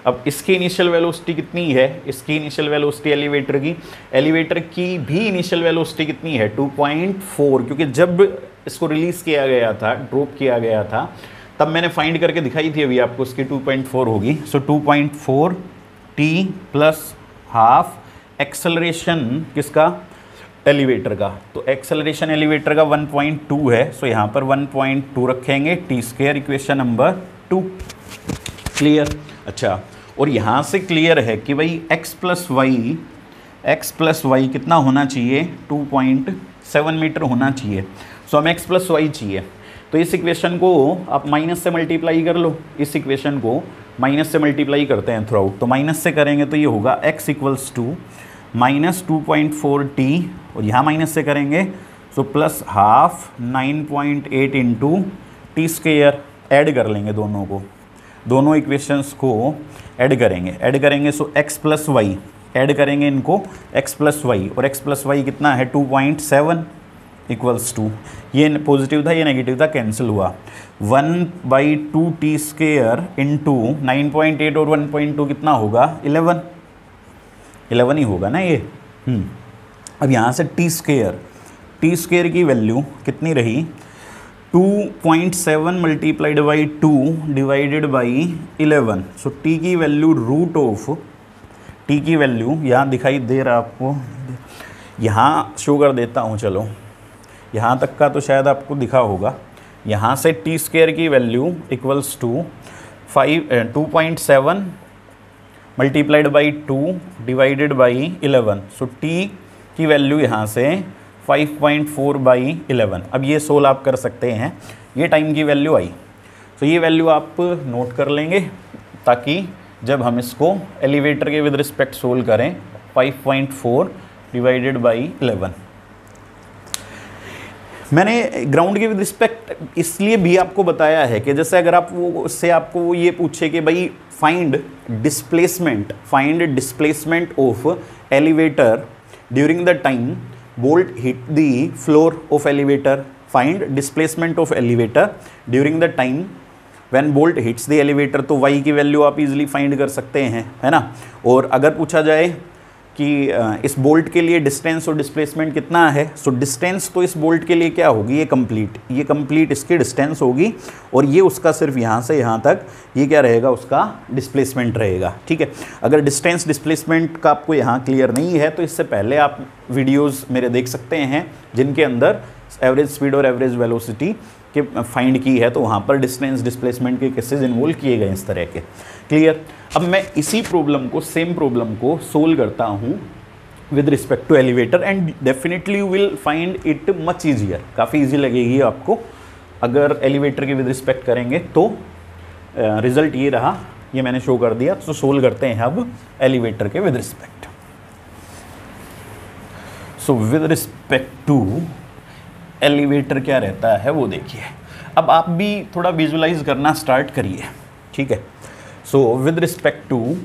अब इसकी इनिशियल वेलोसिटी कितनी है, इसकी इनिशियल वेलोसिटी एलिवेटर की भी इनिशियल वेलोसिटी कितनी है, 2.4, क्योंकि जब इसको रिलीज़ किया गया था, ड्रॉप किया गया था, तब मैंने फाइंड करके दिखाई थी अभी आपको, उसकी 2.4 होगी। सो 2.4 t प्लस हाफ एक्सेलरेशन किसका, एलिवेटर का। तो एक्सेलरेशन एलिवेटर का 1.2 है। सो यहाँ पर 1.2 रखेंगे, T square, equation number 2। Clear. अच्छा, और यहाँ से क्लियर है कि भाई x प्लस वाई कितना होना चाहिए, 2.7 मीटर होना चाहिए। सो हमें x प्लस वाई चाहिए, तो इस इक्वेशन को आप माइनस से मल्टीप्लाई कर लो, इस इक्वेशन को माइनस से मल्टीप्लाई करते हैं थ्रू आउट। तो माइनस से करेंगे तो ये होगा x इक्वल्स टू -2.4t, और यहाँ माइनस से करेंगे so plus half 9.8 into t square. Add कर लेंगे दोनों को, दोनों इक्वेशंस को ऐड करेंगे। सो x प्लस वाई ऐड करेंगे इनको, x प्लस वाई, और x प्लस वाई कितना है, 2.7 इक्वल्स टू, ये पॉजिटिव था ये नेगेटिव था, कैंसिल हुआ, 1/2 टी स्क्वेयर इंटू 9.8 और 1.2 कितना होगा, 11 ही होगा ना ये। अब यहाँ से टी स्क्वेयर की वैल्यू कितनी रही, 2.7 multiplied by 2 divided by 11। So t की वैल्यू रूट ऑफ, टी की वैल्यू यहाँ दिखाई दे रहा आपको, यहाँ शो कर देता हूँ, चलो यहाँ तक का तो शायद आपको दिखा होगा। यहाँ से टी स्क्वेयर की value equals to 2.7 multiplied by 2 divided by 11। So t की वैल्यू यहाँ से 5.4 बाई 11। अब ये सोल्व आप कर सकते हैं, ये टाइम की वैल्यू आई। तो ये वैल्यू आप नोट कर लेंगे ताकि जब हम इसको एलिवेटर के विद रिस्पेक्ट सोल्व करें, 5.4 डिवाइडेड बाई 11। मैंने ग्राउंड के विद रिस्पेक्ट इसलिए भी आपको बताया है कि जैसे अगर आप वो उससे आपको ये पूछे कि भाई find displacement of elevator during the time bolt hit the floor of elevator, find displacement of elevator during the time when bolt hits the elevator, तो y की वैल्यू आप इजीली फाइंड कर सकते हैं, है ना। और अगर पूछा जाए कि इस बोल्ट के लिए डिस्टेंस और डिस्प्लेसमेंट कितना है, सो डिस्टेंस तो इस बोल्ट के लिए क्या होगी, ये कंप्लीट इसकी डिस्टेंस होगी, और ये उसका सिर्फ यहाँ से यहाँ तक ये क्या रहेगा, उसका डिस्प्लेसमेंट रहेगा, ठीक है। अगर डिस्टेंस डिस्प्लेसमेंट का आपको यहाँ क्लियर नहीं है तो इससे पहले आप वीडियोज़ मेरे देख सकते हैं जिनके अंदर एवरेज स्पीड और एवरेज वेलोसिटी के फाइंड की है, तो वहाँ पर डिस्टेंस डिस्प्लेसमेंट के केसेस इन्वॉल्व किए गए इस तरह के। क्लियर। अब मैं इसी प्रॉब्लम को, सेम प्रॉब्लम को सोल्व करता हूँ with respect to elevator and definitely you will find it much easier, काफ़ी ईजी लगेगी आपको अगर एलिवेटर के विद रिस्पेक्ट करेंगे तो। रिजल्ट ये रहा, ये मैंने शो कर दिया। तो सोल्व करते हैं अब एलिवेटर के with respect. So with respect to elevator क्या रहता है वो देखिए। अब आप भी थोड़ा विजुलाइज करना स्टार्ट करिए, ठीक है। So with respect to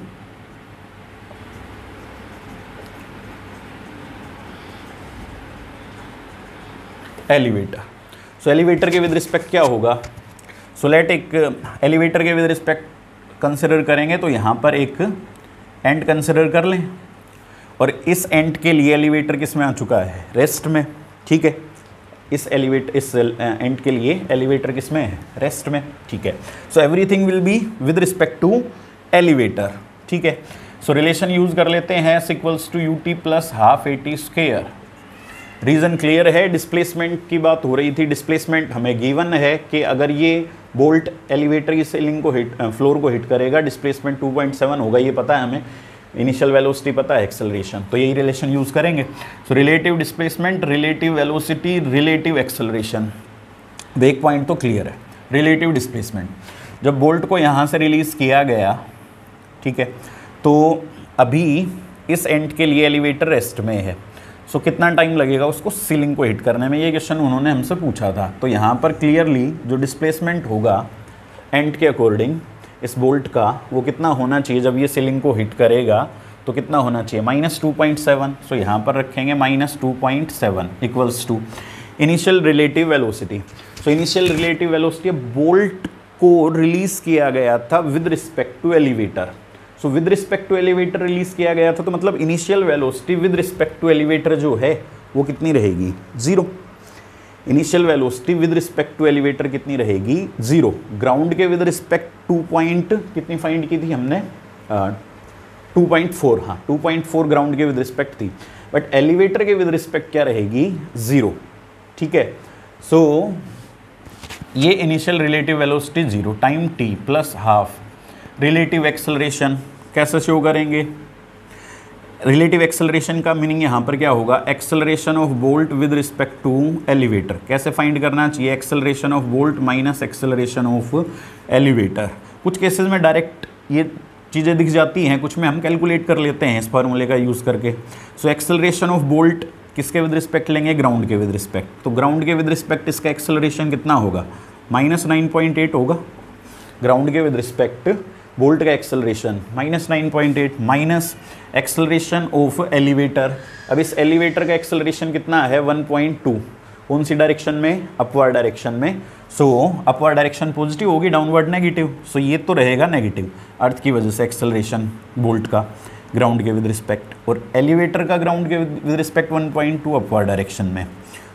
elevator, so elevator के विद रिस्पेक्ट क्या होगा। सो लेट एक एलिवेटर के विद रिस्पेक्ट कंसिडर करेंगे तो यहाँ पर एक एंड कंसिडर कर लें, और इस एंड के लिए एलिवेटर किस में आ चुका है, रेस्ट में, ठीक है। इस एंड के लिए एलिवेटर किस में है, रेस्ट में, ठीक है। So everything will be with respect to elevator, ठीक है। सो रिलेशन यूज कर लेते हैं, s equals to ut plus half AT square. Reason clear है, डिस्प्लेसमेंट की बात हो रही थी। डिस्प्लेसमेंट हमें गिवन है कि अगर ये बोल्ट एलिवेटर की सीलिंग को फ्लोर को हिट करेगा, डिस्प्लेसमेंट 2.7 होगा, ये पता है हमें। इनिशियल वेलोसिटी पता है, एक्सेलरेशन, तो यही रिलेशन यूज़ करेंगे। सो relative displacement, relative velocity, relative acceleration. एक पॉइंट तो क्लियर है, रिलेटिव डिस्प्लेसमेंट। जब बोल्ट को यहाँ से रिलीज़ किया गया, ठीक है, तो अभी इस एंड के लिए एलिवेटर रेस्ट में है। सो कितना टाइम लगेगा उसको सीलिंग को हिट करने में, ये क्वेश्चन उन्होंने हमसे पूछा था। तो यहाँ पर क्लियरली जो डिस्प्लेसमेंट होगा एंड के अकॉर्डिंग इस बोल्ट का, वो कितना होना चाहिए जब ये सीलिंग को हिट करेगा, तो कितना होना चाहिए, -2.7। सो यहाँ पर रखेंगे -2.7 equals to initial relative velocity. So initial relative velocity bolt को रिलीज़ किया गया था with respect to elevator. So with respect to elevator release किया गया था, तो मतलब initial velocity with respect to elevator जो है वो कितनी रहेगी, 0। Initial velocity with respect to elevator कितनी रहेगी, 0। ग्राउंड के विद रिस्पेक्ट 2 पॉइंट कितनी फाइंड की थी हमने, 2.4, हाँ 2.4 ग्राउंड के विद रिस्पेक्ट थी, बट एलिवेटर के विद रिस्पेक्ट क्या रहेगी, 0, ठीक है। सो ये initial relative velocity 0, time t plus half relative acceleration कैसे शो करेंगे। रिलेटिव एक्सेलरेशन का मीनिंग यहाँ पर क्या होगा, acceleration of bolt with respect to elevator. कैसे फाइंड करना चाहिए, acceleration of bolt minus acceleration of elevator. कुछ केसेस में डायरेक्ट ये चीज़ें दिख जाती हैं, कुछ में हम कैलकुलेट कर लेते हैं इस फार्मूले का यूज़ करके। सो एक्सेलरेशन ऑफ बोल्ट किसके विद रिस्पेक्ट लेंगे, ग्राउंड के विद रिस्पेक्ट। तो ग्राउंड के विद रिस्पेक्ट इसका एक्सेलरेशन कितना होगा, -9.8 होगा। ग्राउंड के विद रिस्पेक्ट बोल्ट का acceleration -9.8 minus acceleration of elevator. अब इस एलिवेटर का एक्सेलरेशन कितना है, 1.2। कौन सी डायरेक्शन में, अपवर्ड डायरेक्शन में। सो अपवर्ड डायरेक्शन पॉजिटिव होगी, डाउनवर्ड नेगेटिव। सो ये तो रहेगा नेगेटिव अर्थ की वजह से एक्सेलरेशन बोल्ट का ग्राउंड के विद रिस्पेक्ट, और एलिवेटर का ग्राउंड के विद रिस्पेक्ट 1.2 अपवर्ड डायरेक्शन में।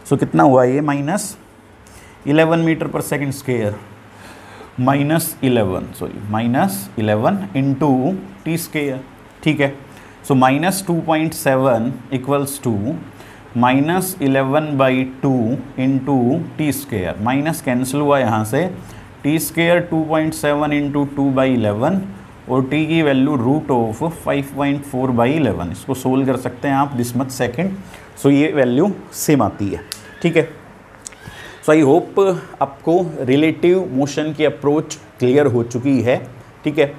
सो कितना हुआ ये, -11 metre per second square, -11 into t square, ठीक है। So -2.7 equals to -11/2 into t square, minus cancel हुआ यहाँ से, टी स्क्वायर 2.7 इंटू 2/11, और टी की वैल्यू √5.4/11। इसको सोल्व कर सकते हैं आप दिस मच सेकेंड। सो ये वैल्यू सेम आती है, ठीक है। सो आई होप आपको रिलेटिव मोशन की अप्रोच क्लियर हो चुकी है, ठीक है।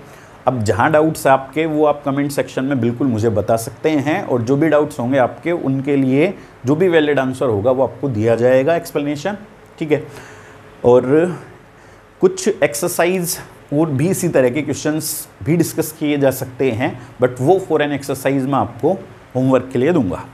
अब जहाँ डाउट्स आपके वो आप कमेंट सेक्शन में बिल्कुल मुझे बता सकते हैं, और जो भी डाउट्स होंगे आपके उनके लिए जो भी वैलिड आंसर होगा वो आपको दिया जाएगा एक्सप्लेनेशन, ठीक है। और कुछ एक्सरसाइज और भी इसी तरह के क्वेश्चंस भी डिस्कस किए जा सकते हैं, बट वो फॉर एन एक्सरसाइज में आपको होमवर्क के लिए दूंगा।